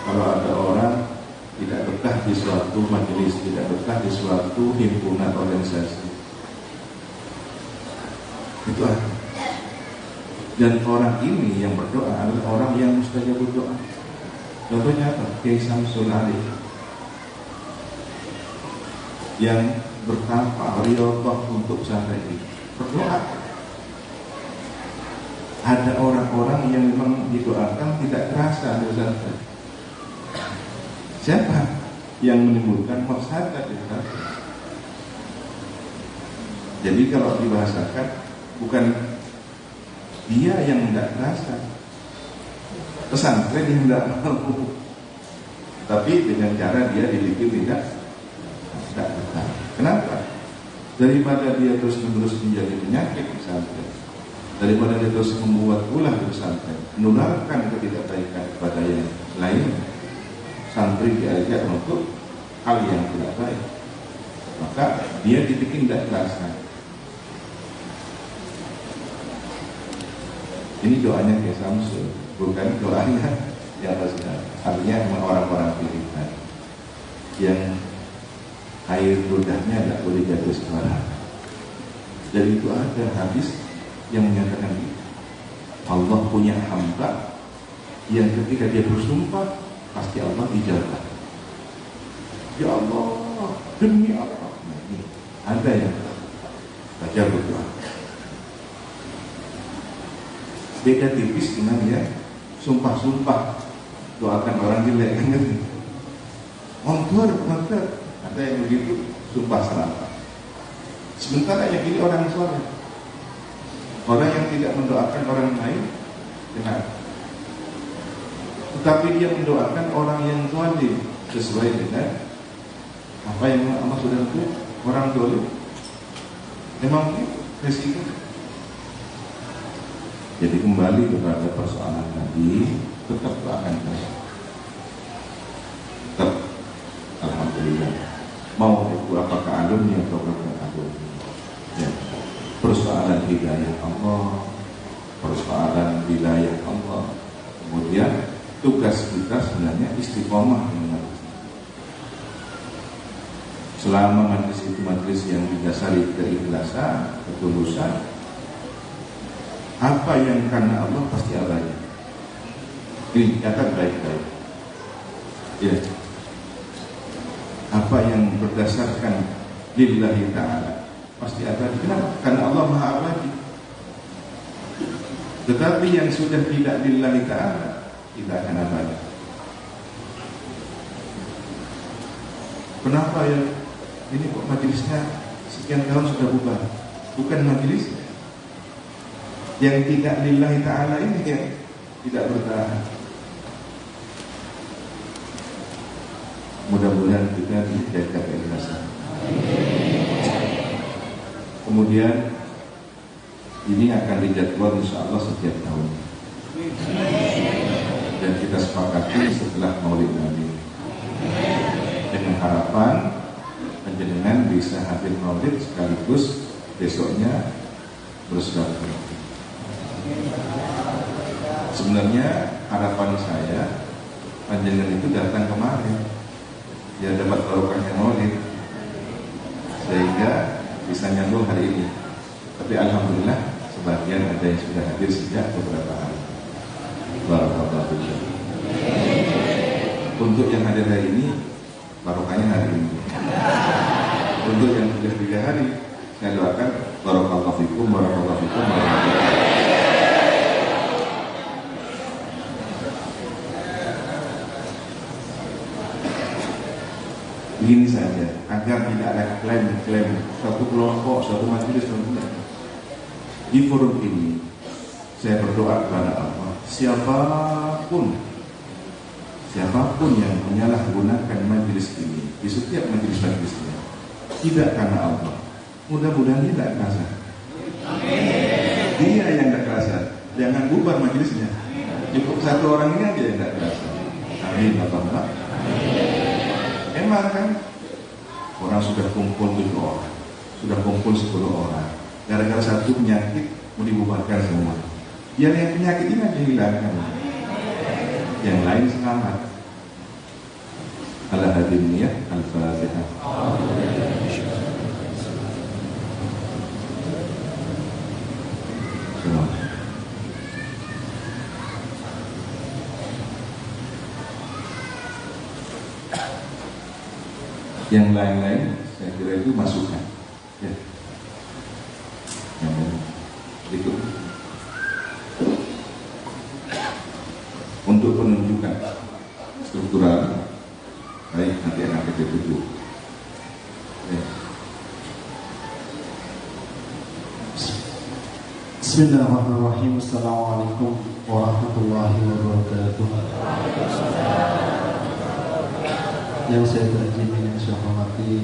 kalau ada orang tidak betah di suatu majelis, tidak betah di suatu himpunan organisasi, itu ada. Dan orang ini yang berdoa adalah orang yang mustajab berdoa. Contohnya apa? Kiai Samsul Arif yang bertapa riyadhah untuk pesantren ini berdoa. Ada orang-orang yang memang didoakan tidak terasa di pesantren. Siapa yang menimbulkan mafsadat di pesantren? Jadi kalau dibahasakan, bukan dia yang tidak terasa, pesantren yang tidak mau, tapi dengan cara dia dibikin tidak betah. Kenapa? Daripada dia terus-menerus menjadi penyakit pesantren, daripada dia terus membuat ulah di pesantren, menularkan ketidakbaikan kepada yang lain, santri diajak untuk hal yang tidak baik, maka dia dibikin tidak terasa. Ini doanya Kiai Samsul, bukan doanya yang Rasulullah. Artinya orang-orang pilihan yang air ludahnya tidak boleh jatuh sembarangan. Dan itu ada hadis yang menyatakan itu. Allah punya hamba yang ketika dia bersumpah pasti Allah dijaga. Ya Allah, demi Allah. Nah, ini ada yang baca berdoa. Beda tipis dengan ya sumpah-sumpah doakan orang jelek kan? Montor, ada yang begitu sumpah serapah. Sementara yang ini orang soleh, orang yang tidak mendoakan orang lain, kenapa? Tetapi dia mendoakan orang yang zalim sesuai dengan apa yang Allah sudah lakukan. Orang zalim memang itu resiko. Jadi kembali kepada persoalan tadi, tetap doakan saya. Tetap, alhamdulillah. Mau itu apakah alumni atau bukan alumni. Ya. Persoalan hidayah Allah, persoalan wilayah Allah. Kemudian tugas kita sebenarnya istiqomah dengan selama majlis itu majlis yang didasari keikhlasan, ketulusan. Apa yang karena Allah pasti abadi. Ini catat baik-baik. Ya. Apa yang berdasarkan lillahi ta'ala pasti abadi. Kenapa? Karena Allah Maha Abadi. Tetapi yang sudah tidak lillahi ta'ala tidak akan abadi. Kenapa ya? Ini kok majelisnya sekian tahun sudah bubar? Bukan majelisnya. Yang tidak lillahi ta'ala ini yang tidak bertahan. Mudah-mudahan kita dijaga keikhlasan. Kemudian ini akan dijadwal insyaallah setiap tahun. Dan kita sepakati setelah Maulid Nabi. Dengan harapan panjenengan bisa hadir Maulid sekaligus besoknya bersilaturahmi. Sebenarnya harapan saya panjenengan itu datang kemarin, ya dapat barokahnya Maulid, sehingga bisa nyambung hari ini. Tapi alhamdulillah sebatas. ada yang sudah hadir sejak beberapa hari. Barakallahu fikum. Untuk yang hadir hari ini, barokahnya hari ini. Untuk yang sudah 3 hari, saya doakan barakallahu fikum, barakallahu fikum, barakallahu fikum. Begini saja, agar tidak ada klaim suatu kelompok, suatu majelis, di forum ini saya berdoa kepada Allah, siapapun yang menyalahgunakan majelis ini di setiap majelis-majelisnya, tidak karena Allah, mudah-mudahan dia tidak kerasa. Dia yang tidak kerasa, jangan bubar majelisnya, cukup 1 orang ini aja yang tidak kerasa. Amin, Bapak. Emang kan orang sudah kumpul 7 orang, sudah kumpul 10 orang, gara-gara satu penyakit mau dibubarkan semua. Biar yang penyakit ini aja hilangkan, yang lain selamat. Ala hadirin ya, al-Fatihah. Yang lain-lain saya kira itu masukan ya. Yang berikut untuk penunjukan struktural, baik nanti akan kita tuju ya. Bismillahirrahmanirrahim. Assalamualaikum warahmatullahi wabarakatuh. Yang saya terjadi, yang saya hormati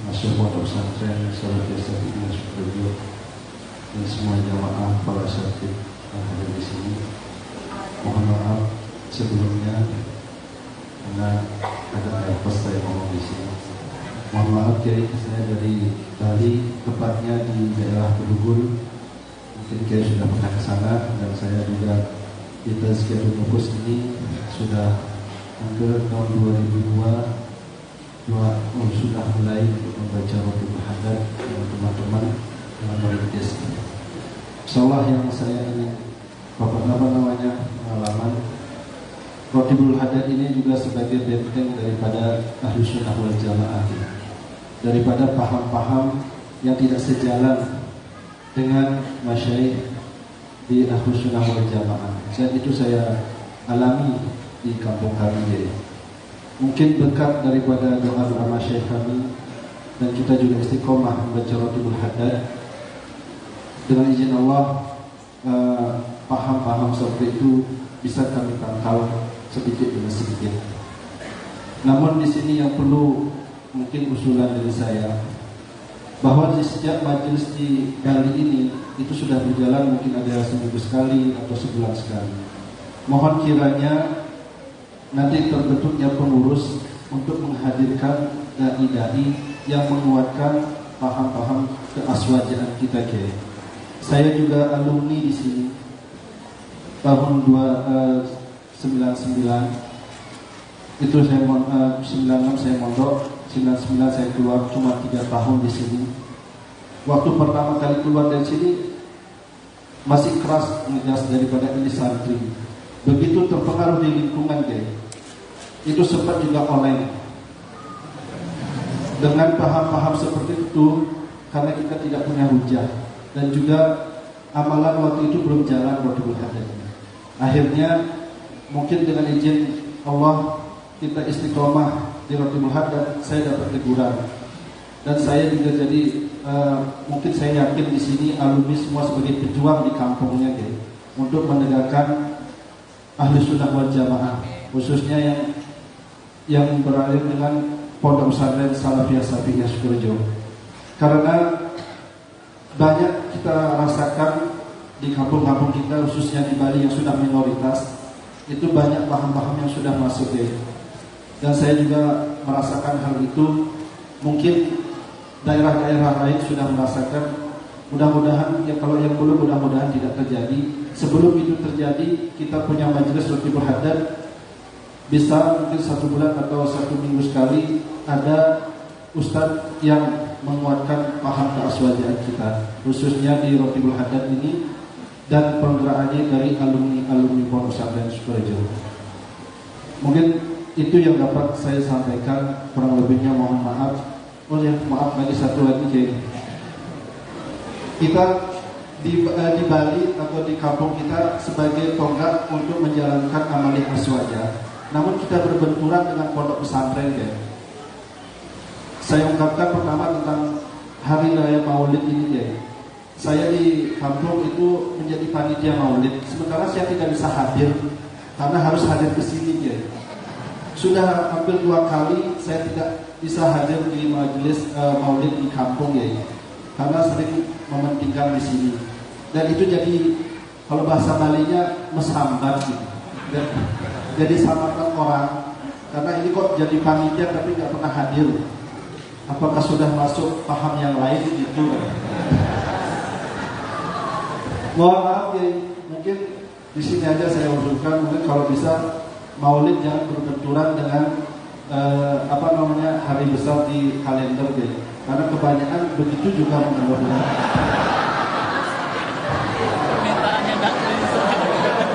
Masyarakat Pondok Pesantren Salafiyah Syafi'iyah Sukoharjo dan semua jamaah para syafid yang hadir di sini. Mohon maaf sebelumnya karena ada nervous saya ngomong di sini. Mohon maaf Kiai, saya dari Bali, tepatnya di daerah Kedugul. Mungkin Kiai sudah pernah ke sana, dan saya juga di Tazkiyatun Nufus ini sudah hampir tahun 2002 sudah mulai untuk membaca Rotibul Hadad dengan teman-teman dengan merintis. Insyaallah yang saya ingin pengalaman Rotibul Hadad ini juga sebagai benteng daripada Ahlus Sunnah wal Jamaah, daripada paham-paham yang tidak sejalan dengan masyayikh di Ahlus Sunnah wal Jamaah. Dan itu saya alami di kampung kami. Mungkin berkat daripada doa-doa masyayikh kami, dan kita juga istiqomah membaca Rotibul Hadad, dengan izin Allah paham-paham seperti itu bisa kami tangkal sedikit demi sedikit. Namun di sini yang perlu mungkin usulan dari saya, bahwa di setiap majelis di Bali ini itu sudah berjalan mungkin ada seminggu sekali atau sebulan sekali. Mohon kiranya nanti terbentuknya pengurus untuk menghadirkan dai-dai yang menguatkan paham-paham keaswajaan kita, Kiai. Saya juga alumni di sini tahun 99 itu saya 96 saya mondok, 99 saya keluar, cuma 3 tahun di sini. Waktu pertama kali keluar dari sini masih keras ngegas daripada ini santri. Begitu terpengaruh di lingkungan, Kiai, itu sempat juga online dengan paham-paham seperti itu, karena kita tidak punya hujah dan juga amalan waktu itu belum jalan Rotibul Hadad. Akhirnya mungkin dengan izin Allah kita istiqomah di Rotibul Hadad, saya dapat teguran, dan saya juga jadi mungkin saya yakin di sini alumni semua sebagai pejuang di kampungnya, Kiai, untuk menegakkan Ahlus Sunnah wal Jamaah, khususnya yang beralih dengan Pondok Pesantren Salafiyah Syafi'iyah Sukoharjo. Karena banyak kita rasakan di kampung-kampung kita, khususnya di Bali yang sudah minoritas, itu banyak paham-paham yang sudah masuk, Kiai. Dan saya juga merasakan hal itu. Mungkin daerah-daerah lain sudah merasakan. Mudah-mudahan ya, kalau yang belum, mudah-mudahan tidak terjadi. Sebelum itu terjadi, kita punya majelis Rotibul Hadad, bisa mungkin 1 bulan atau 1 minggu sekali ada ustadz yang menguatkan paham keaswajaan kita, khususnya di Rotibul Hadad ini. dan penggerakannya dari alumni Pondok Pesantren Sukorejo. Mungkin itu yang dapat saya sampaikan, kurang lebihnya mohon maaf. Oh ya, maaf lagi satu lagi, jadi kita di Bali atau di kampung kita sebagai tonggak untuk menjalankan amaliyah aswaja. Namun kita berbenturan dengan pondok pesantren, ya. Saya ungkapkan pertama tentang Hari Raya Maulid ini, ya. Saya di kampung itu menjadi panitia maulid, sementara saya tidak bisa hadir karena harus hadir ke sini, ya. Sudah hampir 2 kali saya tidak bisa hadir di majelis maulid di kampung, ya, karena sering mementingkan di sini. Dan itu jadi, kalau bahasa Balinya, mesambat gitu. Dan jadi sambatan orang, karena ini kok jadi panitia tapi nggak pernah hadir. Apakah sudah masuk paham yang lain gitu? Mohon maaf, ya, mungkin di sini aja saya usulkan, mungkin kalau bisa maulid jangan berbenturan dengan hari besar di kalender, ya. Karena kebanyakan begitu juga menurutnya.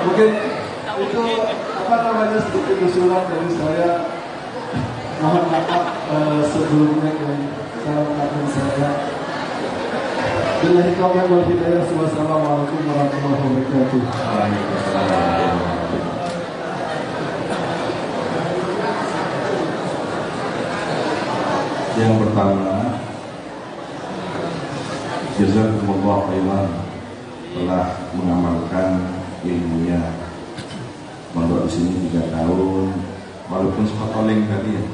Mungkin itu sedikit usulan dari saya. Mohon maaf sebelumnya saran saya. Billahi taufiq wal hidayah. Wassalamualaikum warahmatullahi wabarakatuh. Yang pertama, jazakumullah khairan telah mengamalkan ilmunya. Mondok di sini 3 tahun, walaupun sempat oleng tadi, ya.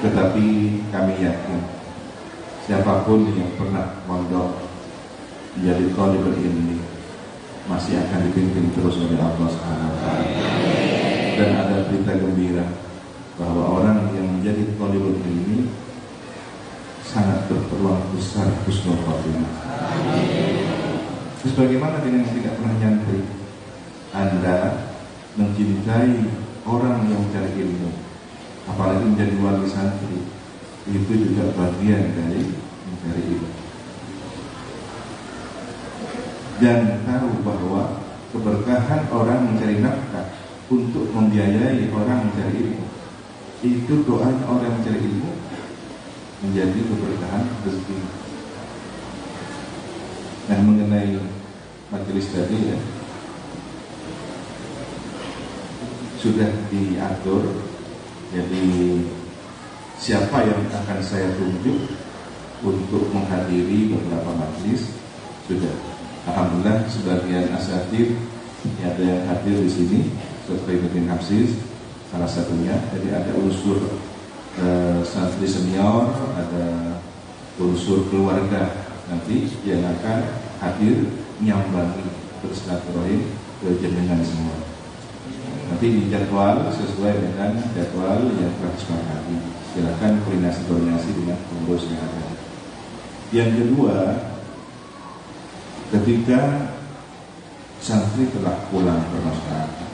Tetapi kami yakin siapapun yang pernah mondok menjadi thalibul ilmi masih akan dipimpin terus oleh Allah SWT. Dan ada berita gembira bahwa orang yang menjadi thalibul ilmi sangat berpeluang besar husnul khotimah. Terus bagaimana dengan yang tidak pernah nyantri? Anda mencintai orang yang mencari ilmu, apalagi menjadi wali santri, itu juga bagian dari mencari ilmu. Dan tahu bahwa keberkahan orang mencari nafkah untuk membiayai orang mencari ilmu, itu doanya orang mencari ilmu menjadi keberkahan rezeki. Nah, mengenai majelis tadi, ya, sudah diatur. Jadi siapa yang akan saya tunjuk untuk menghadiri beberapa majelis sudah. Alhamdulillah sebagian asatidz ada yang hadir di sini, seperti Ibn Hafsiz salah satunya. Jadi ada unsur santri senior, ada unsur keluarga nanti yang akan hadir menyambangi bersilaturahim ke jenengan semua. Nanti dijadwal sesuai dengan jadwal yang telah disepakati. Silakan koordinasi dengan pengurus yang ada. Yang kedua, ketika santri telah pulang ke masyarakat,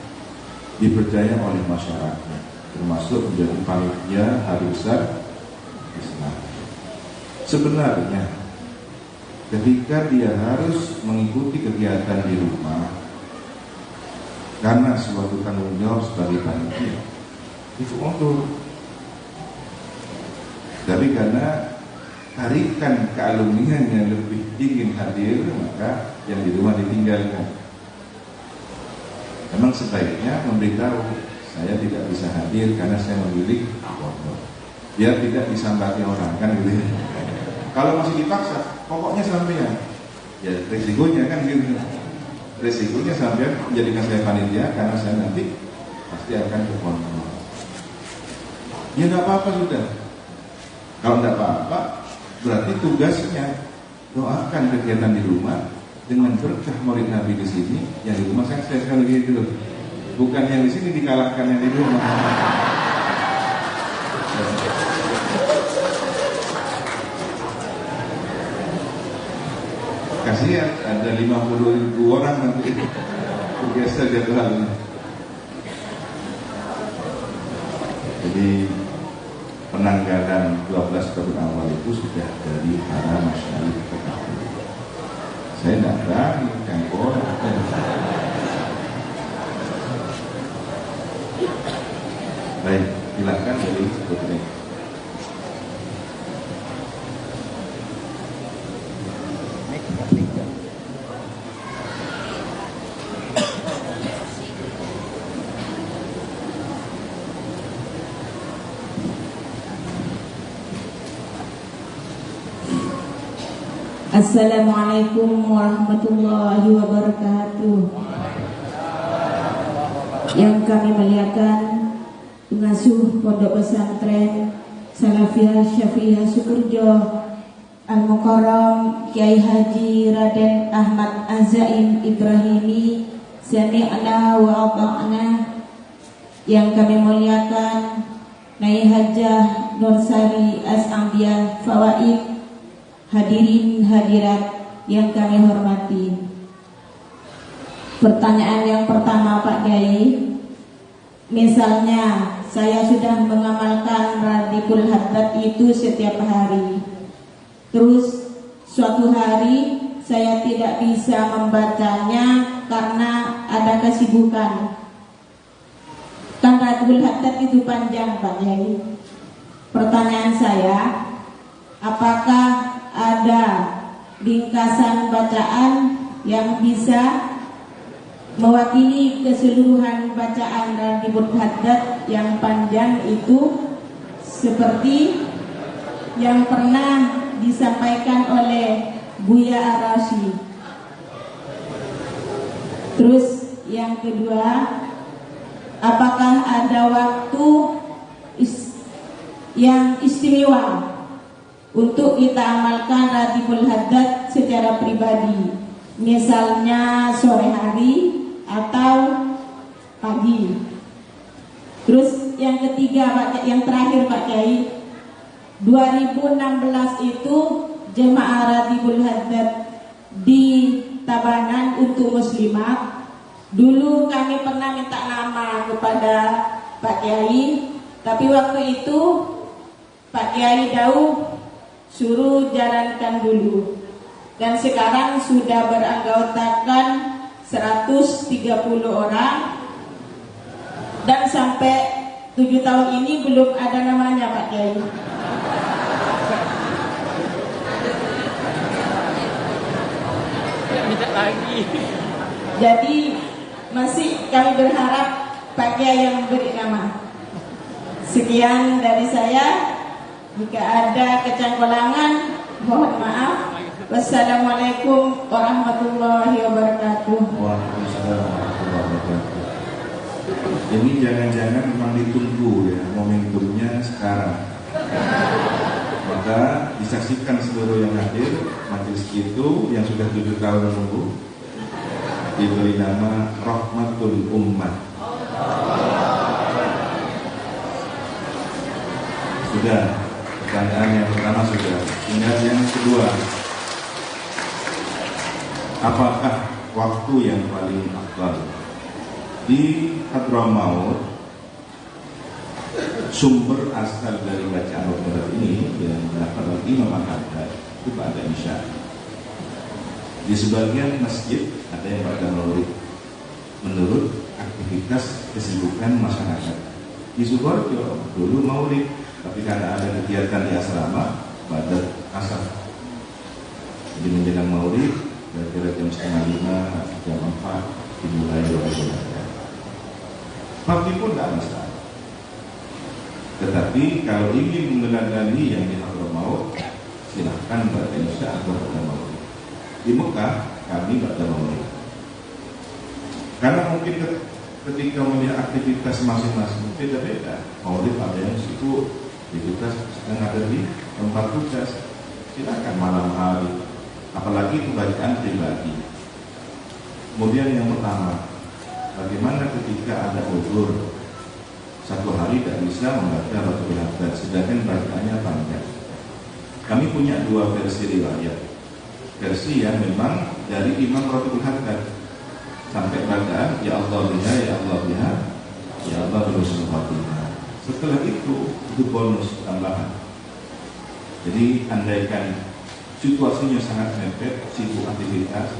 dipercaya oleh masyarakat, termasuk menjadi panitia hari besar Islam. Sebenarnya, ketika dia harus mengikuti kegiatan di rumah karena suatu tanggung jawab sebagai panitia, itu untuk. Tapi karena tarikan kealumnian yang lebih ingin hadir, maka yang di rumah ditinggalkan. Memang sebaiknya memberitahu, saya tidak bisa hadir karena saya memilih pondok, biar tidak disambati orang, kan gitu. Kalau masih dipaksa, pokoknya sampean, ya resikonya kan gitu. Resikonya sampean menjadikan saya panitia karena saya nanti pasti akan ke pondok. Ya nggak apa-apa sudah. Kalau nggak apa-apa, berarti tugasnya doakan kegiatan di rumah dengan berkah Maulid Nabi di sini. Yang di rumah saya sekali gitu loh. Bukan yang di sini dikalahkan yang di rumah. Kasihan ada 50.000 orang nanti bergeser jadwalnya. Jadi penanggalan 12 tahun awal itu sudah dari para masyarakat PKB. Saya tidak berani campur. Baik, silakan dari Putri. Assalamualaikum warahmatullahi wabarakatuh. Yang kami muliakan pengasuh Pondok Pesantren Salafiyah Syafi'iyah Sukurjo Al-Mukarram Kiai Haji Raden Ahmad Azaim Ibrahimi Sami'na wa ata'na. Yang kami muliakan Nyai Hajah Nursari As-Ambiyah Fawaid, hadirin hadirat yang kami hormati. Pertanyaan yang pertama Pak Kiai, misalnya saya sudah mengamalkan Radiful Haddad itu setiap hari, terus suatu hari saya tidak bisa membacanya karena ada kesibukan. Kan Radiful Haddad itu panjang Pak Kiai. Pertanyaan saya, apakah ada ringkasan bacaan yang bisa mewakili keseluruhan bacaan Radiful Haddad yang panjang itu, seperti yang pernah disampaikan oleh Buya Arashi? Terus yang kedua, apakah ada waktu yang istimewa untuk kita amalkan Radiful Haddad secara pribadi, misalnya sore hari atau pagi? Terus yang ketiga Pak, yang terakhir Pak Kiai, 2016 itu jemaah Radiful Haddad di Tabanan untuk muslimat. Dulu kami pernah minta nama kepada Pak Kiai, tapi waktu itu Pak Kiai Daud suruh jalankan dulu, dan sekarang sudah beranggotakan 130 orang, dan sampai 7 tahun ini belum ada namanya Pak Kiai. Minta lagi. Jadi masih kami berharap Pak Kiai yang memberi nama. Sekian dari saya. Jika ada kecangkolangan, mohon maaf. Wassalamualaikum warahmatullahi wabarakatuh. Waalaikumsalam warahmatullahi wabarakatuh. Ini jangan-jangan memang ditunggu ya, momentumnya sekarang. Maka disaksikan seluruh yang hadir, majelis itu yang sudah 7 tahun menunggu diberi nama Rahmatul Ummah. Sudah. Pertanyaan yang pertama sudah. Tinggal yang kedua, apakah waktu yang paling afdal? Di Hadramaut, sumber asal dari bacaan Al-Quran ini yang dilakukan oleh Imam Al-Haddad itu pada Isya. Di sebagian masjid ada yang pada Maulid, menurut aktivitas kesibukan masyarakat. Di Sukoharjo dulu Maulid, tapi karena ada kegiatan di asrama pada asar, jadi menjelang Maulid kira-kira jam 4:30, jam 4 dimulai doa-doa. Pagi pun tidak masalah. Tetapi kalau ingin mengenali yang di Hadramaut, silahkan pada Isya atau pada Maulid. Di Mekah kami pada Maulid, karena mungkin ketika melihat aktivitas masing-masing beda-beda. Maulid ada yang sibuk, aktivitas sedang ada di tempat tugas, silakan malam hari, apalagi itu bacaan pribadi. Kemudian yang pertama, bagaimana ketika ada uzur, 1 hari tidak bisa membaca Radiful Haddad, sedangkan bacaannya panjang. Kami punya 2 versi riwayat. Versi yang memang dari Imam Radiful Haddad sampai bacaan ya Allah biha, ya Allah biha, ya Allah biha. Setelah itu bonus tambahan. Jadi andaikan situasinya sangat mepet, sibuk aktivitas,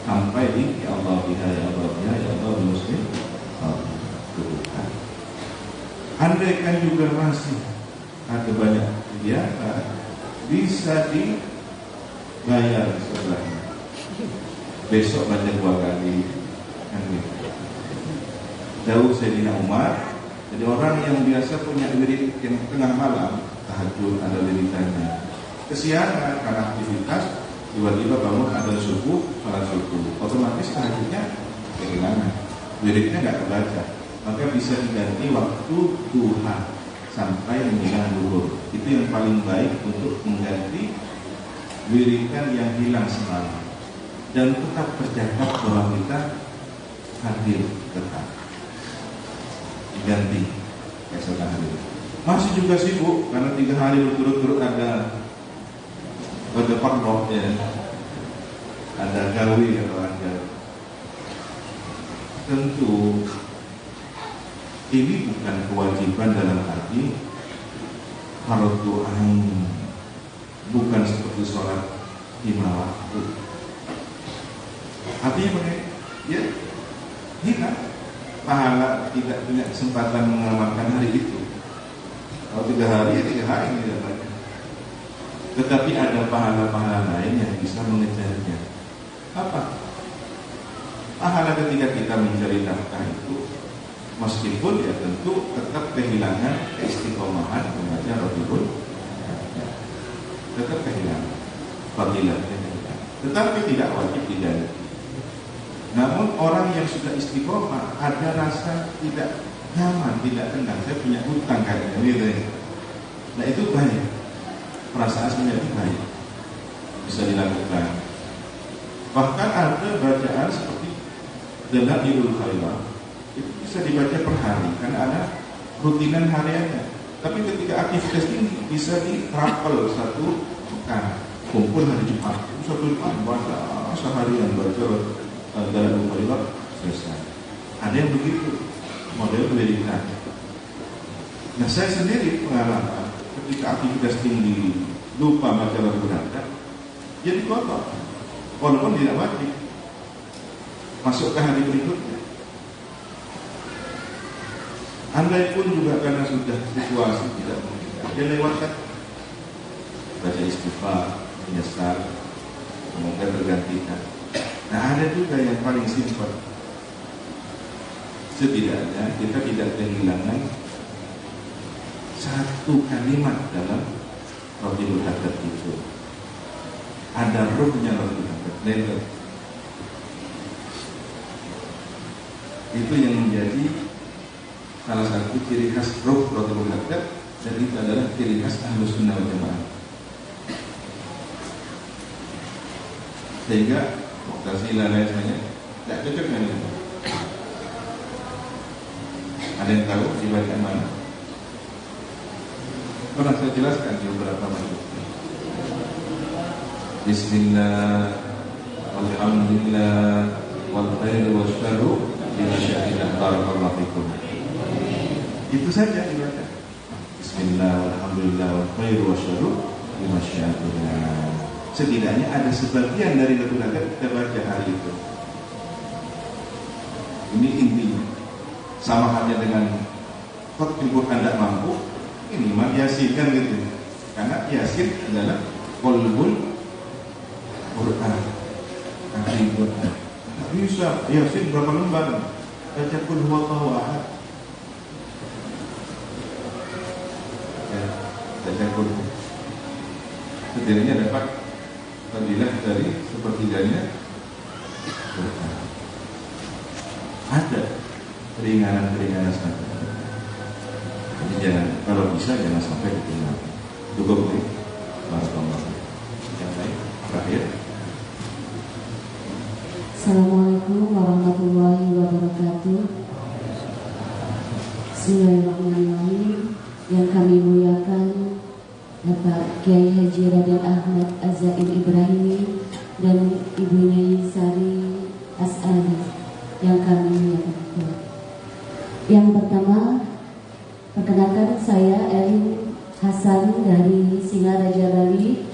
sampai di ya Allah biha ya Allah biha ya Allah muslim kebutuhan. Andai kan juga masih ada banyak kegiatan, bisa dibayar sebelahnya. Besok baca 2 kali, kan gitu. Jauh Sayyidina Umar. Jadi orang yang biasa punya wirid yang tengah malam, tahajud ada wiridannya. Kesiangan karena aktivitas, tiba-tiba bangun ada subuh, salat subuh, otomatis tahajudnya kehilangan, wiridnya nggak kebaca, maka bisa diganti waktu duha sampai menjelang zuhur. Itu yang paling baik untuk mengganti wiridan yang hilang semalam, dan tetap bercakap bahwa kita hadir tetap diganti esok hari. Masih juga sibuk karena 3 hari berturut-turut ada parlok ya, ada gawe atau ada. Tentu ini bukan kewajiban dalam arti fardhu ain, bukan seperti sholat 5 waktu. Artinya bagaimana? Ya, hilang pahala, tidak punya kesempatan mengamalkan hari itu. Kalau 3 hari ya 3 hari tidak banyak. Tetapi ada pahala-pahala lain yang bisa mengejarnya. Apa? Pahala ketika kita mencari nafkah itu, meskipun ya tentu tetap kehilangan keistiqomahan membaca Rotibul, tetap kehilangan fadilahnya, tetapi tidak wajib diganti. Namun orang yang sudah istiqomah ada rasa tidak nyaman, tidak tenang, saya punya hutang kayaknya gitu. Nah itu baik, perasaan sebenarnya baik, bisa dilakukan. Bahkan ada bacaan seperti Dalailul Khairat, itu bisa dibaca per hari karena ada rutinan hariannya. Tapi ketika aktivitas ini bisa dirapel 1 pekan, kumpul hari Jumat, 1 Jumat baca seharian baca Dalailul Khairat selesai. Ada yang begitu model wiridan. Nah saya sendiri pengalaman ketika aktivitas tinggi lupa baca Al-Quran, jadi kotor, walaupun tidak wajib, masuk ke hari berikutnya. Andai pun juga karena sudah situasi tidak mungkin, dia lewatkan baca istighfar, menyesal, semoga tergantikan. Nah ada juga yang paling simpel, setidaknya kita tidak kehilangan 1 kalimat dalam Rotibul Haddad itu. Ada ruhnya Rotibul Haddad. Itu yang menjadi salah satu ciri khas ruh Rotibul Haddad, dan itu adalah ciri khas Ahlus Sunnah wal Jamaah. Sehingga Mu'tazilah lainnya tidak cocok dengan itu. Ada yang tahu dibaca mana? Pernah saya jelaskan di beberapa majlis. Bismillah, walhamdulillah, wal khairu wasyarru bimasyiatillah, barakallahu fikum. Itu saja dibaca. Bismillah, walhamdulillah, wal khairu wasyarru bimasyiatillah. Setidaknya ada sebagian dari lagu-lagu kita baca hari itu. Ini intinya. Sama halnya dengan khotbah Quran tidak mampu, ini mah Yasin kan gitu. Karena Yasin adalah qulbul Quran, ahli Quran. Tidak bisa Yasin berapa lembar? Baca qul huwallahu ahad. Ya, baca qul. Setidaknya dapat fadilah dari sepertiganya Quran. Ada keringanan-keringanan semacam itu. Jadi jangan, kalau bisa jangan sampai ditinggalkan. Cukup nih, barakallahu. Yang lain, terakhir. Assalamualaikum warahmatullahi wabarakatuh. Bismillahirrahmanirrahim. Yang kami muliakan Bapak Kiai Haji Raden Ahmad Az-Zain Ibrahimi dan Ibu Nyai Sari As'ali yang kami muliakan. Yang pertama, perkenalkan saya Elin Hasan dari Singaraja Bali.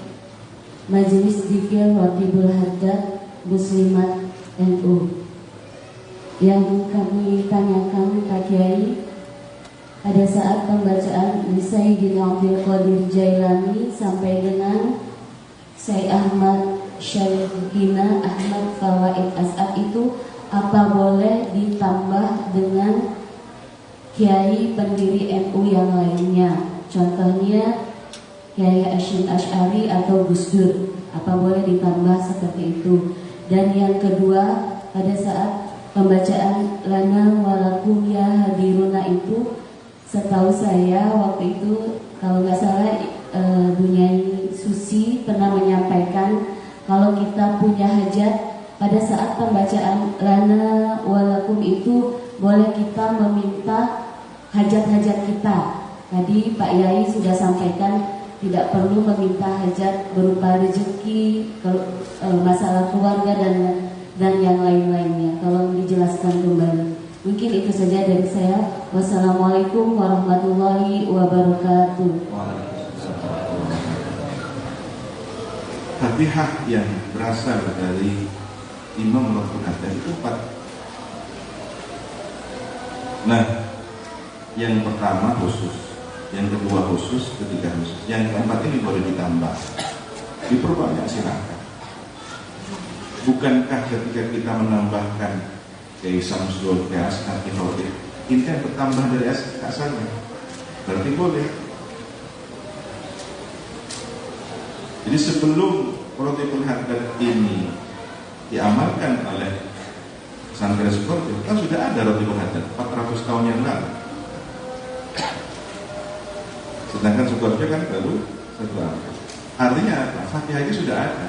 Majelis Dzikir Ratibul Haddad Muslimat NU. Yang kami tanyakan Pak Kiai, pada saat pembacaan Sayyidina Abdul Qadir Jailani sampai dengan Syekh Ahmad Syarifina Ahmad Fawaid As'ad itu, apa boleh ditambah dengan kiai pendiri NU yang lainnya? Contohnya Kiai Hasyim Asy'ari atau Gus Dur, apa boleh ditambah seperti itu? Dan yang kedua, pada saat pembacaan lana walakum ya hadiruna itu, setahu saya waktu itu kalau nggak salah Bu Nyai Susi pernah menyampaikan kalau kita punya hajat pada saat pembacaan lana walakum itu boleh kita meminta hajat-hajat kita. Tadi Pak Yai sudah sampaikan tidak perlu meminta hajat berupa rezeki, masalah keluarga dan yang lain-lainnya. Tolong dijelaskan kembali. Mungkin itu saja dari saya. Wassalamualaikum warahmatullahi wabarakatuh. Fatihah yang berasal dari Imam Rabbul Haddad itu 4. Nah, yang pertama khusus, yang kedua khusus, ketiga khusus, yang keempat ini boleh ditambah, diperbanyak silakan. Bukankah ketika kita menambahkan Kiai Samsul, Kiai As'ad, ini yang bertambah dari asalnya, berarti boleh. Jadi sebelum Ratibul Haddad ini diamalkan oleh pesantren Sukoharjo, kan sudah ada Ratibul Haddad 400 tahun yang lalu. Sedangkan Sukoharjo kan baru 1 abad. Artinya apa? Fatihah itu sudah ada.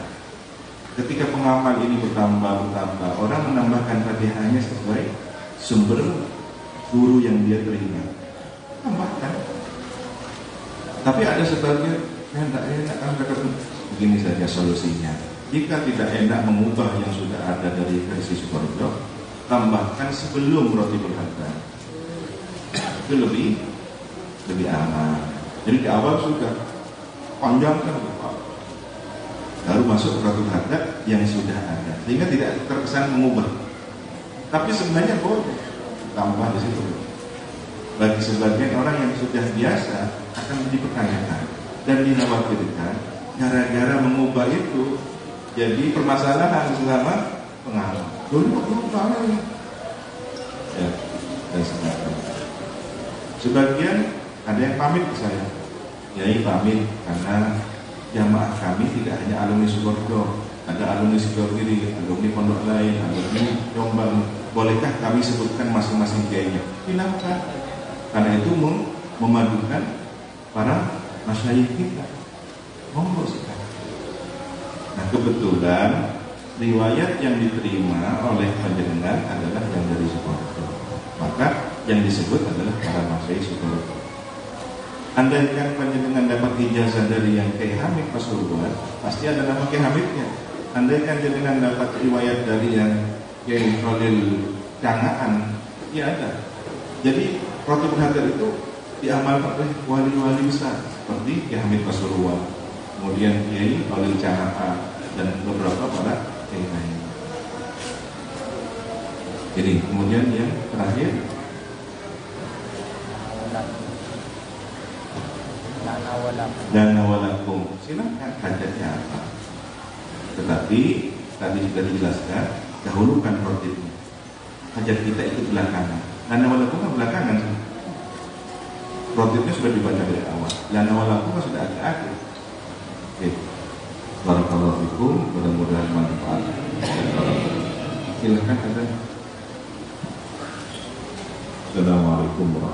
Ketika pengamal ini bertambah, orang menambahkan Fatihahnya sesuai sumber guru yang dia terima, tambahkan. Tapi ada sebagian yang tidak enak, kan begini saja solusinya. Jika tidak enak mengubah yang sudah ada dari versi Sukoharjo, tambahkan sebelum Ratibul Haddad. Itu lebih aman. Jadi di awal sudah panjangkan, baru masuk Ratibul Haddad yang sudah ada, sehingga tidak terkesan mengubah. Tapi sebenarnya boleh tambah di situ. Bagi sebagian orang yang sudah biasa akan dipertanyakan dan dikhawatirkan gara-gara mengubah itu jadi permasalahan selama pengamal. Dulu ya, dan sebagainya. Sebagian ada yang pamit ke saya, Yai pamit karena jamaah kami tidak hanya alumni Sukoharjo, ada alumni Sidogiri, alumni pondok lain, alumni Jombang. Bolehkah kami sebutkan masing-masing kiainya? Silakan. Karena itu memadukan para masyayikh kita. Monggo sekali. Nah, kebetulan riwayat yang diterima oleh panjenengan adalah yang dari Sukoharjo. Maka yang disebut adalah para masyayikh Sukoharjo. Andaikan panjenengan dapat ijazah dari yang Kiai Hamid Pasuruan, pasti ada nama Kiai Hamidnya. Andaikan jenengan dapat riwayat dari yang Kiai Khalil Cangaan, ya ada. Jadi Ratibul Haddad itu diamalkan oleh wali-wali besar seperti Kiai Hamid Pasuruan, kemudian Kiai Khalil Cangaan dan beberapa para Kiai lain. Jadi kemudian yang terakhir dan walakum, silakan hajatnya apa. Tetapi tadi sudah dijelaskan, dahulukan rotibnya. Hajat kita itu belakangan. Dan walakum kan belakangan. Rotibnya sudah dibaca dari awal. Dan walakum kan sudah akhir-akhir. Oke. Barakallahu fikum, mudah-mudahan manfaat. Silakan ada. Assalamualaikum warahmatullahi wabarakatuh.